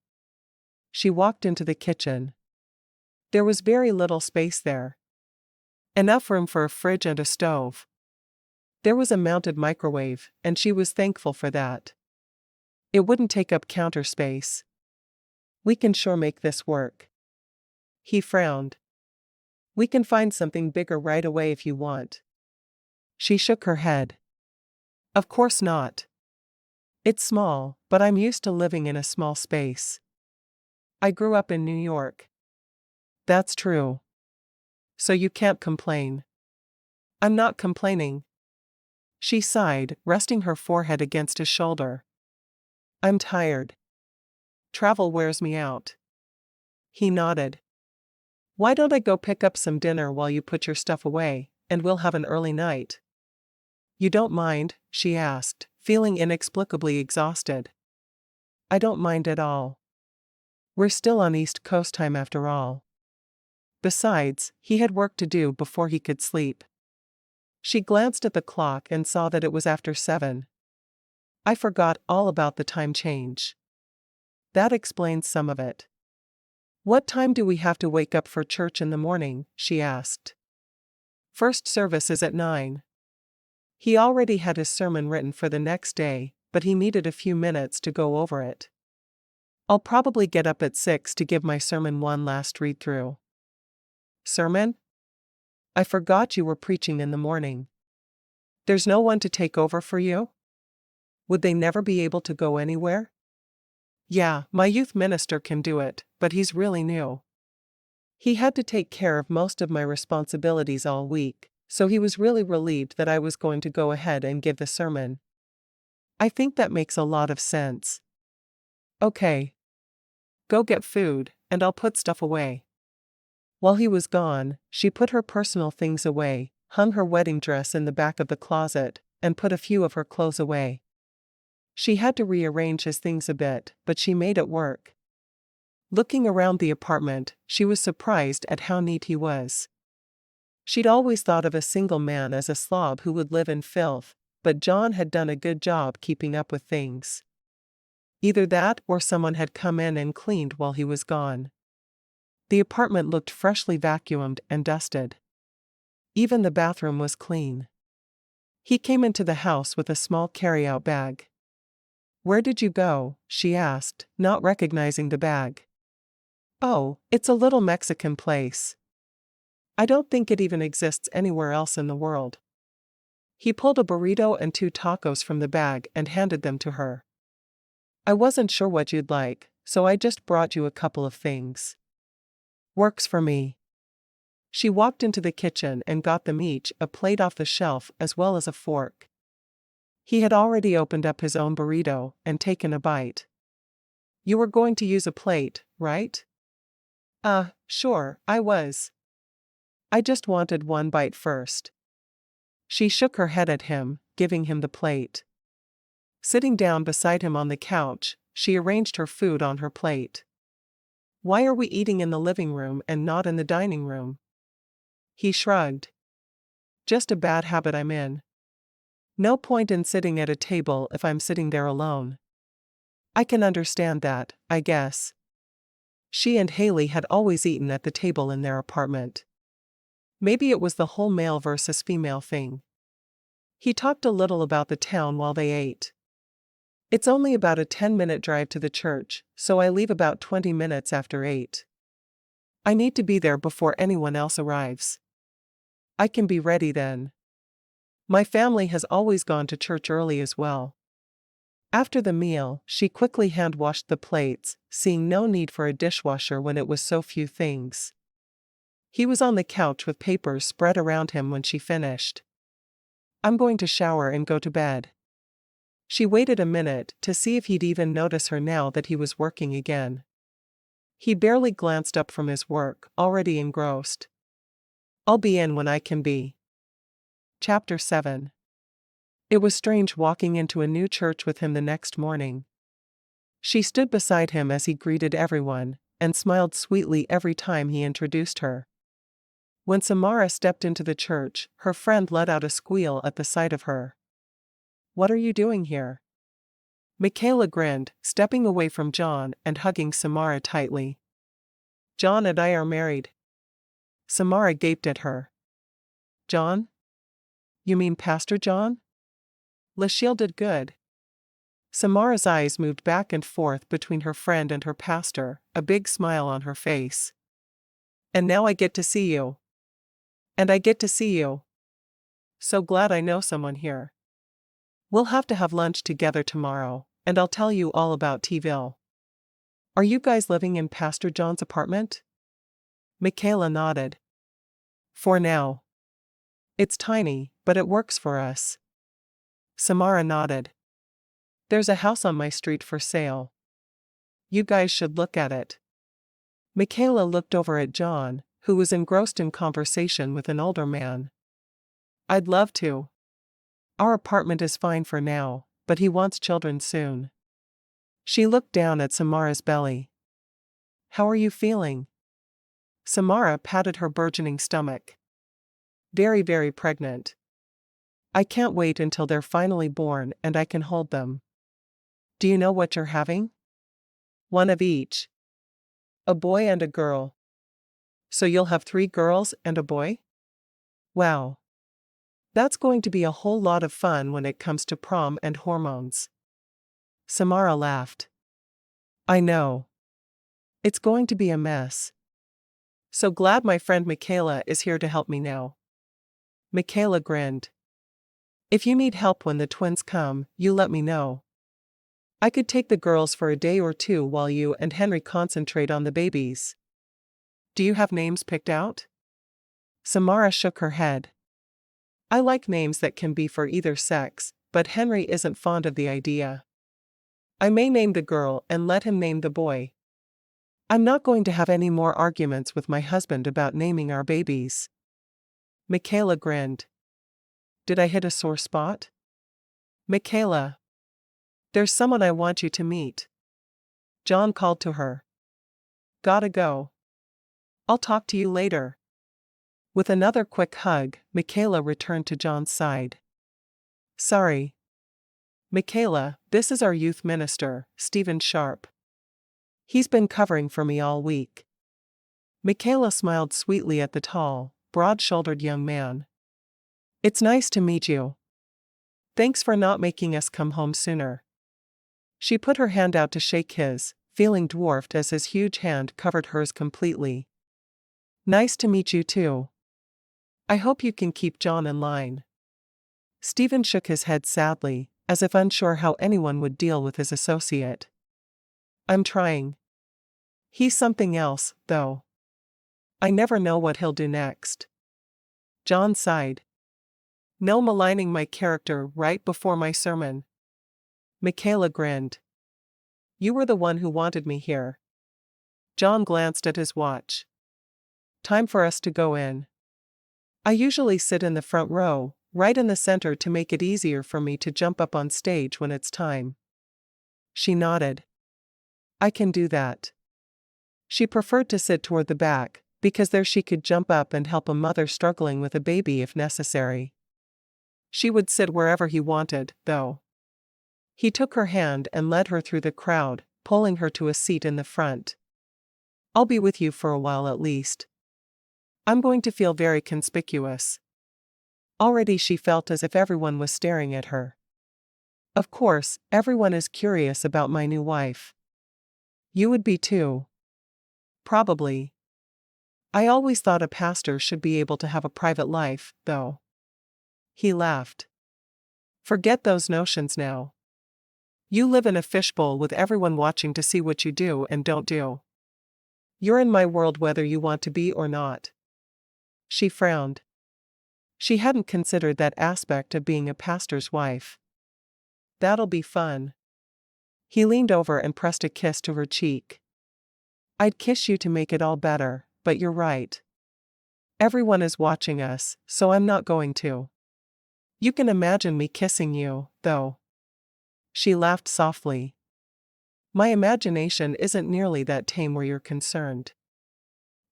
She walked into the kitchen. There was very little space there. Enough room for a fridge and a stove. There was a mounted microwave, and she was thankful for that. It wouldn't take up counter space. We can sure make this work. He frowned. We can find something bigger right away if you want. She shook her head. Of course not. It's small, but I'm used to living in a small space. I grew up in New York. That's true. So you can't complain. I'm not complaining. She sighed, resting her forehead against his shoulder. I'm tired. Travel wears me out. He nodded. Why don't I go pick up some dinner while you put your stuff away, and we'll have an early night? You don't mind? She asked, feeling inexplicably exhausted. I don't mind at all. We're still on East Coast time after all. Besides, he had work to do before he could sleep. She glanced at the clock and saw that it was after 7. I forgot all about the time change. That explains some of it. What time do we have to wake up for church in the morning? She asked. First service is at 9. He already had his sermon written for the next day, but he needed a few minutes to go over it. I'll probably get up at 6 to give my sermon one last read-through. Sermon? I forgot you were preaching in the morning. There's no one to take over for you? Would they never be able to go anywhere? Yeah, my youth minister can do it, but he's really new. He had to take care of most of my responsibilities all week, so he was really relieved that I was going to go ahead and give the sermon. I think that makes a lot of sense. Okay. Go get food, and I'll put stuff away. While he was gone, she put her personal things away, hung her wedding dress in the back of the closet, and put a few of her clothes away. She had to rearrange his things a bit, but she made it work. Looking around the apartment, she was surprised at how neat he was. She'd always thought of a single man as a slob who would live in filth, but Jon had done a good job keeping up with things. Either that or someone had come in and cleaned while he was gone. The apartment looked freshly vacuumed and dusted. Even the bathroom was clean. He came into the house with a small carry-out bag. Where did you go? She asked, not recognizing the bag. Oh, it's a little Mexican place. I don't think it even exists anywhere else in the world. He pulled a burrito and 2 tacos from the bag and handed them to her. I wasn't sure what you'd like, so I just brought you a couple of things. Works for me. She walked into the kitchen and got them each a plate off the shelf as well as a fork. He had already opened up his own burrito and taken a bite. You were going to use a plate, right? Sure, I was. I just wanted one bite first. She shook her head at him, giving him the plate. Sitting down beside him on the couch, she arranged her food on her plate. Why are we eating in the living room and not in the dining room? He shrugged. Just a bad habit I'm in. No point in sitting at a table if I'm sitting there alone. I can understand that, I guess. She and Haley had always eaten at the table in their apartment. Maybe it was the whole male versus female thing. He talked a little about the town while they ate. It's only about a 10-minute drive to the church, so I leave about 20 minutes after 8. I need to be there before anyone else arrives. I can be ready then. My family has always gone to church early as well. After the meal, she quickly hand-washed the plates, seeing no need for a dishwasher when it was so few things. He was on the couch with papers spread around him when she finished. I'm going to shower and go to bed. She waited a minute to see if he'd even notice her now that he was working again. He barely glanced up from his work, already engrossed. I'll be in when I can be. Chapter 7. It was strange walking into a new church with him the next morning. She stood beside him as he greeted everyone, and smiled sweetly every time he introduced her. When Samara stepped into the church, her friend let out a squeal at the sight of her. What are you doing here? Michaela grinned, stepping away from Jon and hugging Samara tightly. Jon and I are married. Samara gaped at her. Jon? You mean Pastor Jon? Lachele did good. Samara's eyes moved back and forth between her friend and her pastor, a big smile on her face. And now I get to see you. And I get to see you. So glad I know someone here. We'll have to have lunch together tomorrow, and I'll tell you all about T-ville. Are you guys living in Pastor Jon's apartment? Michaela nodded. For now. It's tiny, but it works for us. Samara nodded. There's a house on my street for sale. You guys should look at it. Michaela looked over at Jon, who was engrossed in conversation with an older man. I'd love to. Our apartment is fine for now, but he wants children soon. She looked down at Samara's belly. How are you feeling? Samara patted her burgeoning stomach. Very, very pregnant. I can't wait until they're finally born and I can hold them. Do you know what you're having? One of each. A boy and a girl. So you'll have 3 girls and a boy? Wow. That's going to be a whole lot of fun when it comes to prom and hormones. Samara laughed. I know. It's going to be a mess. So glad my friend Michaela is here to help me now. Michaela grinned. If you need help when the twins come, you let me know. I could take the girls for a day or 2 while you and Henry concentrate on the babies. Do you have names picked out? Samara shook her head. I like names that can be for either sex, but Henry isn't fond of the idea. I may name the girl and let him name the boy. I'm not going to have any more arguments with my husband about naming our babies. Michaela grinned. Did I hit a sore spot? Michaela. There's someone I want you to meet. Jon called to her. Gotta go. I'll talk to you later. With another quick hug, Michaela returned to Jon's side. Sorry. Michaela, this is our youth minister, Stephen Sharp. He's been covering for me all week. Michaela smiled sweetly at the tall, broad-shouldered young man. It's nice to meet you. Thanks for not making us come home sooner. She put her hand out to shake his, feeling dwarfed as his huge hand covered hers completely. Nice to meet you too. I hope you can keep Jon in line. Stephen shook his head sadly, as if unsure how anyone would deal with his associate. I'm trying. He's something else, though. I never know what he'll do next. Jon sighed. No maligning my character right before my sermon. Michaela grinned. You were the one who wanted me here. Jon glanced at his watch. Time for us to go in. I usually sit in the front row, right in the center to make it easier for me to jump up on stage when it's time. She nodded. I can do that. She preferred to sit toward the back, because there she could jump up and help a mother struggling with a baby if necessary. She would sit wherever he wanted, though. He took her hand and led her through the crowd, pulling her to a seat in the front. I'll be with you for a while at least. I'm going to feel very conspicuous. Already she felt as if everyone was staring at her. Of course, everyone is curious about my new wife. You would be too. Probably. I always thought a pastor should be able to have a private life, though. He laughed. Forget those notions now. You live in a fishbowl with everyone watching to see what you do and don't do. You're in my world whether you want to be or not. She frowned. She hadn't considered that aspect of being a pastor's wife. That'll be fun. He leaned over and pressed a kiss to her cheek. I'd kiss you to make it all better, but you're right. Everyone is watching us, so I'm not going to. You can imagine me kissing you, though. She laughed softly. My imagination isn't nearly that tame where you're concerned.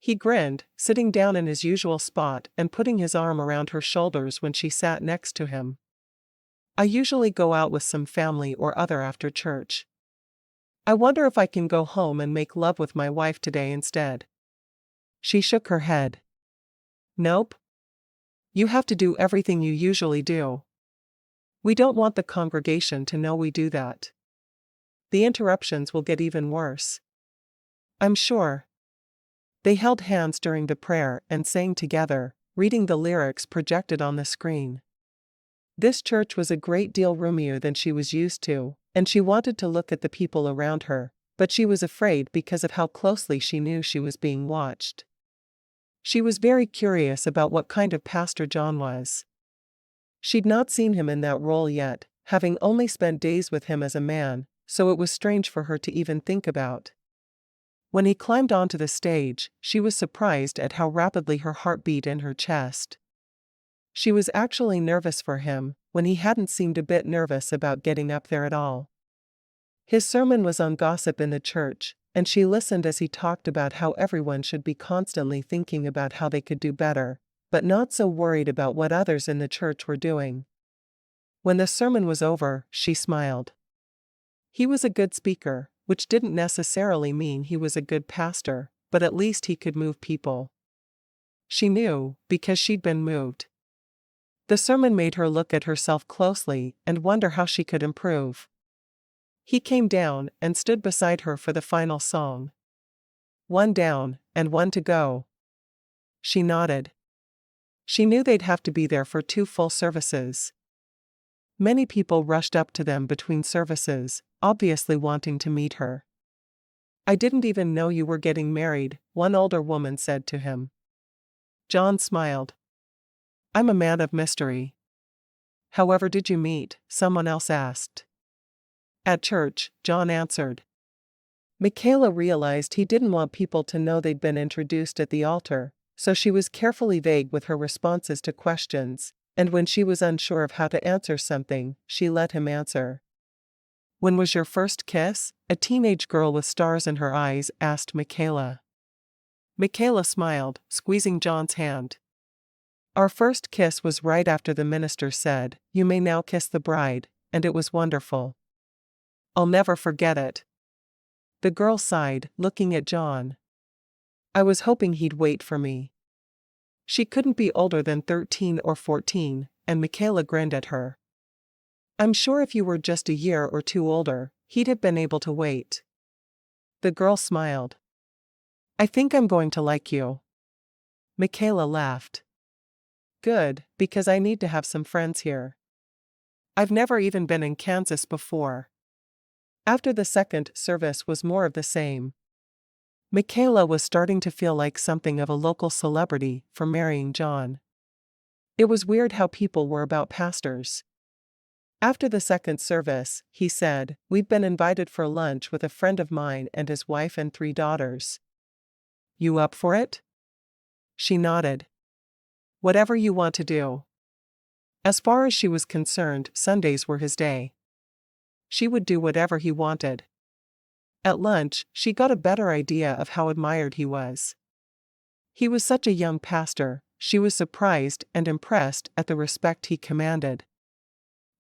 He grinned, sitting down in his usual spot and putting his arm around her shoulders when she sat next to him. I usually go out with some family or other after church. I wonder if I can go home and make love with my wife today instead. She shook her head. Nope. You have to do everything you usually do. We don't want the congregation to know we do that. The interruptions will get even worse. I'm sure. They held hands during the prayer and sang together, reading the lyrics projected on the screen. This church was a great deal roomier than she was used to, and she wanted to look at the people around her, but she was afraid because of how closely she knew she was being watched. She was very curious about what kind of pastor Jon was. She'd not seen him in that role yet, having only spent days with him as a man, so it was strange for her to even think about. When he climbed onto the stage, she was surprised at how rapidly her heart beat in her chest. She was actually nervous for him, when he hadn't seemed a bit nervous about getting up there at all. His sermon was on gossip in the church, and she listened as he talked about how everyone should be constantly thinking about how they could do better, but not so worried about what others in the church were doing. When the sermon was over, she smiled. He was a good speaker, which didn't necessarily mean he was a good pastor, but at least he could move people. She knew, because she'd been moved. The sermon made her look at herself closely and wonder how she could improve. He came down and stood beside her for the final song. One down, and one to go. She nodded. She knew they'd have to be there for 2 full services. Many people rushed up to them between services, obviously wanting to meet her. I didn't even know you were getting married, one older woman said to him. Jon smiled. I'm a man of mystery. However did you meet? Someone else asked. At church, Jon answered. Michaela realized he didn't want people to know they'd been introduced at the altar, so she was carefully vague with her responses to questions, and when she was unsure of how to answer something, she let him answer. When was your first kiss? A teenage girl with stars in her eyes asked Michaela. Michaela smiled, squeezing Jon's hand. Our first kiss was right after the minister said, "You may now kiss the bride," and it was wonderful. I'll never forget it. The girl sighed, looking at Jon. I was hoping he'd wait for me. She couldn't be older than 13 or 14, and Michaela grinned at her. I'm sure if you were just a year or 2 older, he'd have been able to wait. The girl smiled. I think I'm going to like you. Michaela laughed. Good, because I need to have some friends here. I've never even been in Kansas before. After the second service was more of the same. Michaela was starting to feel like something of a local celebrity for marrying Jon. It was weird how people were about pastors. After the second service, he said, "We've been invited for lunch with a friend of mine and his wife and 3 daughters. You up for it?" She nodded. "Whatever you want to do." As far as she was concerned, Sundays were his day. She would do whatever he wanted. At lunch, she got a better idea of how admired he was. He was such a young pastor, she was surprised and impressed at the respect he commanded.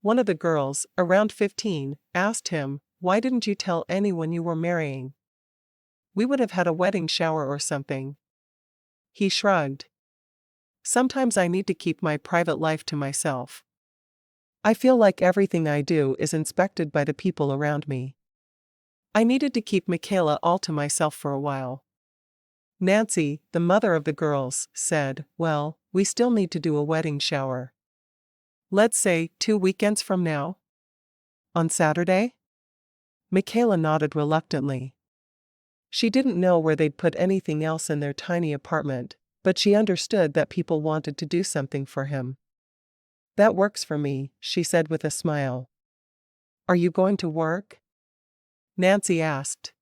One of the girls, around 15, asked him, "Why didn't you tell anyone you were marrying? We would have had a wedding shower or something." He shrugged. "Sometimes I need to keep my private life to myself. I feel like everything I do is inspected by the people around me." I needed to keep Michaela all to myself for a while. Nancy, the mother of the girls, said, "Well, we still need to do a wedding shower. Let's say 2 weekends from now? On Saturday?" Michaela nodded reluctantly. She didn't know where they'd put anything else in their tiny apartment, but she understood that people wanted to do something for him. "That works for me," she said with a smile. "Are you going to work?" Nancy asked.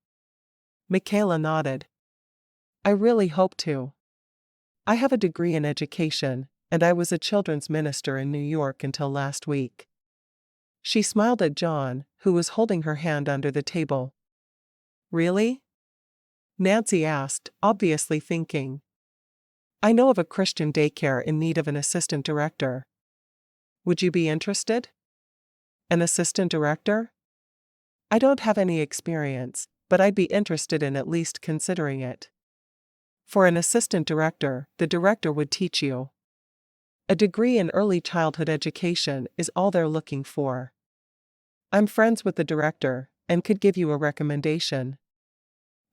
Michaela nodded. "I really hope to. I have a degree in education, and I was a children's minister in New York until last week." She smiled at Jon, who was holding her hand under the table. "Really?" Nancy asked, obviously thinking. "I know of a Christian daycare in need of an assistant director. Would you be interested?" "An assistant director? I don't have any experience, but I'd be interested in at least considering it." For an assistant director, the director would teach you. A degree in early childhood education is all they're looking for. I'm friends with the director, and could give you a recommendation.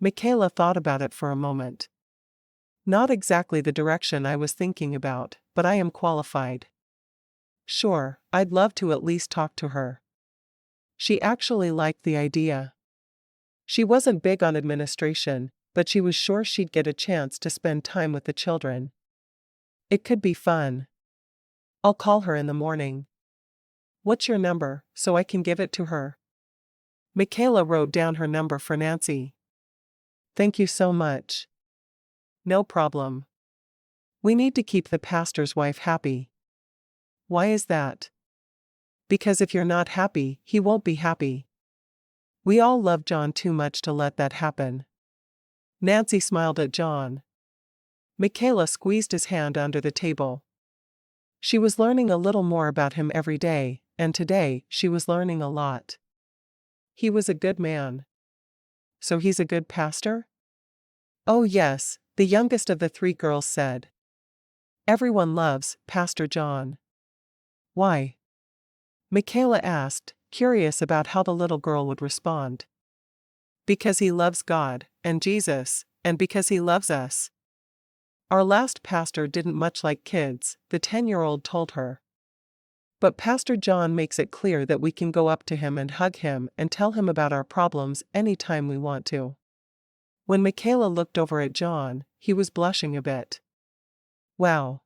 Michaela thought about it for a moment. "Not exactly the direction I was thinking about, but I am qualified." "Sure, I'd love to at least talk to her." She actually liked the idea. She wasn't big on administration, but she was sure she'd get a chance to spend time with the children. It could be fun. "I'll call her in the morning." "What's your number, so I can give it to her?" Michaela wrote down her number for Nancy. "Thank you so much." "No problem. We need to keep the pastor's wife happy." "Why is that?" "Because if you're not happy, he won't be happy. We all love Jon too much to let that happen." Nancy smiled at Jon. Michaela squeezed his hand under the table. She was learning a little more about him every day, and today she was learning a lot. He was a good man. "So he's a good pastor?" "Oh yes," the youngest of the 3 girls said. "Everyone loves Pastor Jon." "Why?" Michaela asked, curious about how the little girl would respond. "Because he loves God, and Jesus, and because he loves us. Our last pastor didn't much like kids," the 10-year-old told her. "But Pastor Jon makes it clear that we can go up to him and hug him and tell him about our problems anytime we want to." When Michaela looked over at Jon, he was blushing a bit. "Wow.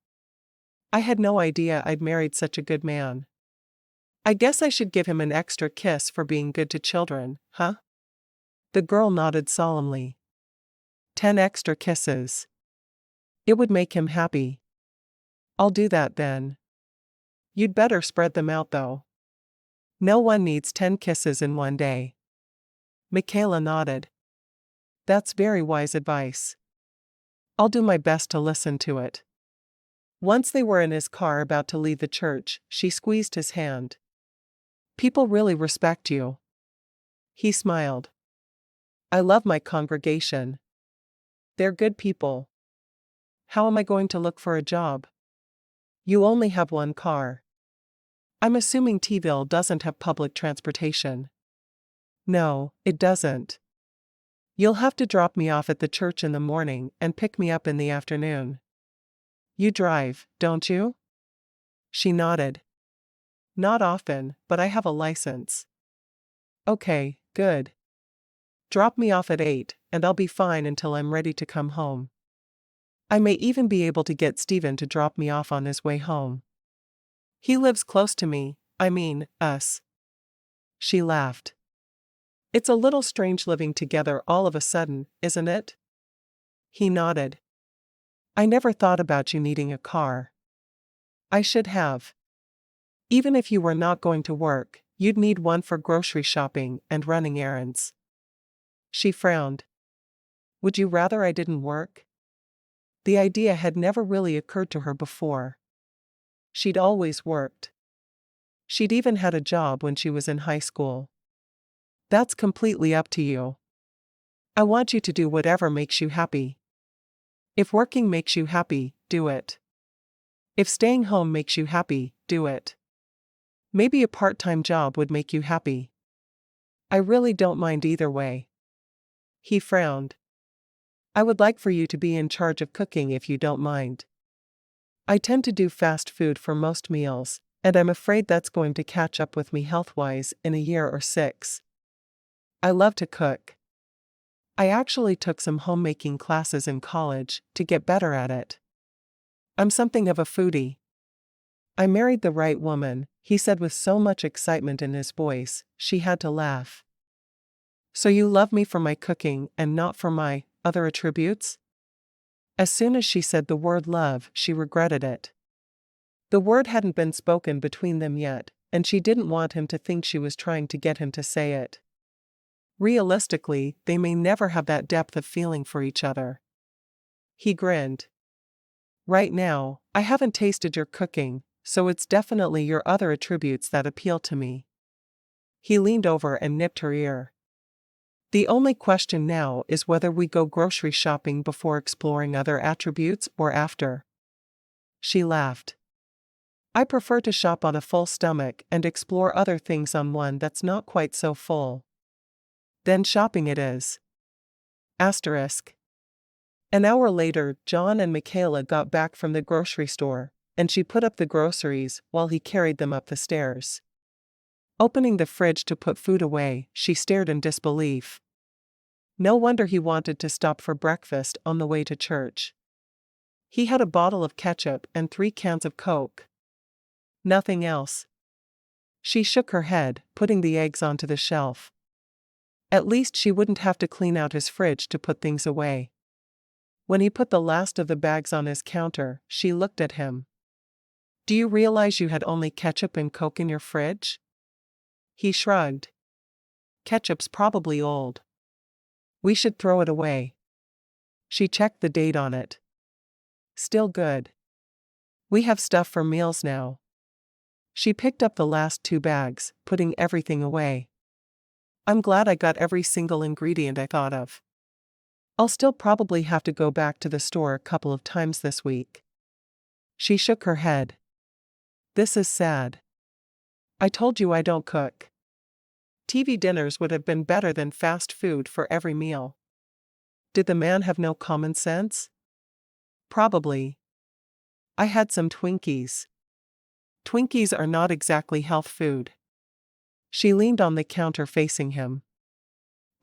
I had no idea I'd married such a good man. I guess I should give him an extra kiss for being good to children, huh?" The girl nodded solemnly. 10 extra kisses. It would make him happy. "I'll do that then. You'd better spread them out though. No one needs 10 kisses in one day." Michaela nodded. "That's very wise advice. I'll do my best to listen to it." Once they were in his car about to leave the church, she squeezed his hand. "People really respect you." He smiled. "I love my congregation. They're good people." "How am I going to look for a job?" "You only have 1 car. I'm assuming T-ville doesn't have public transportation." "No, it doesn't. You'll have to drop me off at the church in the morning and pick me up in the afternoon." "You drive, don't you?" She nodded. "Not often, but I have a license." "Okay, Good. Drop me off at 8, and I'll be fine until I'm ready to come home. I may even be able to get Steven to drop me off on his way home. He lives close to me, us. She laughed. It's a little strange living together all of a sudden, isn't it? He nodded. I never thought about you needing a car. I should have. Even if you were not going to work, you'd need one for grocery shopping and running errands. She frowned. Would you rather I didn't work? The idea had never really occurred to her before. She'd always worked. She'd even had a job when she was in high school. That's completely up to you. I want you to do whatever makes you happy. If working makes you happy, do it. If staying home makes you happy, do it. Maybe a part-time job would make you happy. I really don't mind either way. He frowned. I would like for you to be in charge of cooking if you don't mind. I tend to do fast food for most meals, and I'm afraid that's going to catch up with me health-wise in a year or 6. I love to cook. I actually took some homemaking classes in college to get better at it. I'm something of a foodie. I married the right woman, he said with so much excitement in his voice, she had to laugh. So you love me for my cooking and not for my other attributes? As soon as she said the word love, she regretted it. The word hadn't been spoken between them yet, and she didn't want him to think she was trying to get him to say it. Realistically, they may never have that depth of feeling for each other. He grinned. Right now, I haven't tasted your cooking, so it's definitely your other attributes that appeal to me. He leaned over and nipped her ear. The only question now is whether we go grocery shopping before exploring other attributes or after. She laughed. I prefer to shop on a full stomach and explore other things on one that's not quite so full. Then shopping it is. Asterisk. An hour later, Jon and Michaela got back from the grocery store, and she put up the groceries while he carried them up the stairs. Opening the fridge to put food away, she stared in disbelief. No wonder he wanted to stop for breakfast on the way to church. He had a bottle of ketchup and 3 cans of Coke. Nothing else. She shook her head, putting the eggs onto the shelf. At least she wouldn't have to clean out his fridge to put things away. When he put the last of the bags on his counter, she looked at him. Do you realize you had only ketchup and Coke in your fridge? He shrugged. Ketchup's probably old. We should throw it away. She checked the date on it. Still good. We have stuff for meals now. She picked up the last 2 bags, putting everything away. I'm glad I got every single ingredient I thought of. I'll still probably have to go back to the store a couple of times this week. She shook her head. This is sad. I told you I don't cook. TV dinners would have been better than fast food for every meal. Did the man have no common sense? Probably. I had some Twinkies. Twinkies are not exactly health food. She leaned on the counter facing him.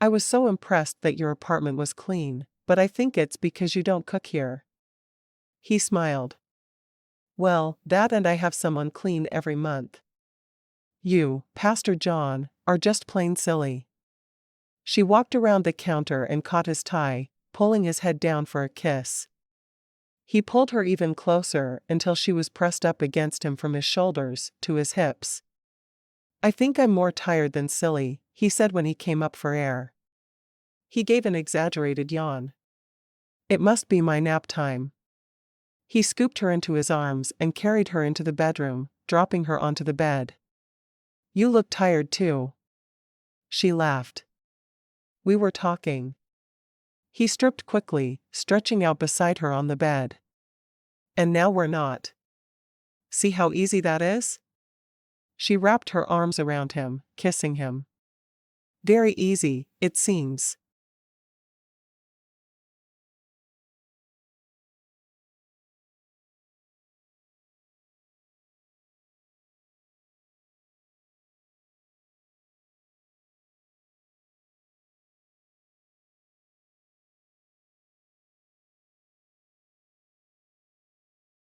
I was so impressed that your apartment was clean, but I think it's because you don't cook here. He smiled. Well, that and I have someone clean every month. You, Pastor Jon, are just plain silly. She walked around the counter and caught his tie, pulling his head down for a kiss. He pulled her even closer until she was pressed up against him from his shoulders to his hips. I think I'm more tired than silly, he said when he came up for air. He gave an exaggerated yawn. It must be my nap time. He scooped her into his arms and carried her into the bedroom, dropping her onto the bed. You look tired too. She laughed. We were talking. He stripped quickly, stretching out beside her on the bed. And now we're not. See how easy that is? She wrapped her arms around him, kissing him. Very easy, it seems.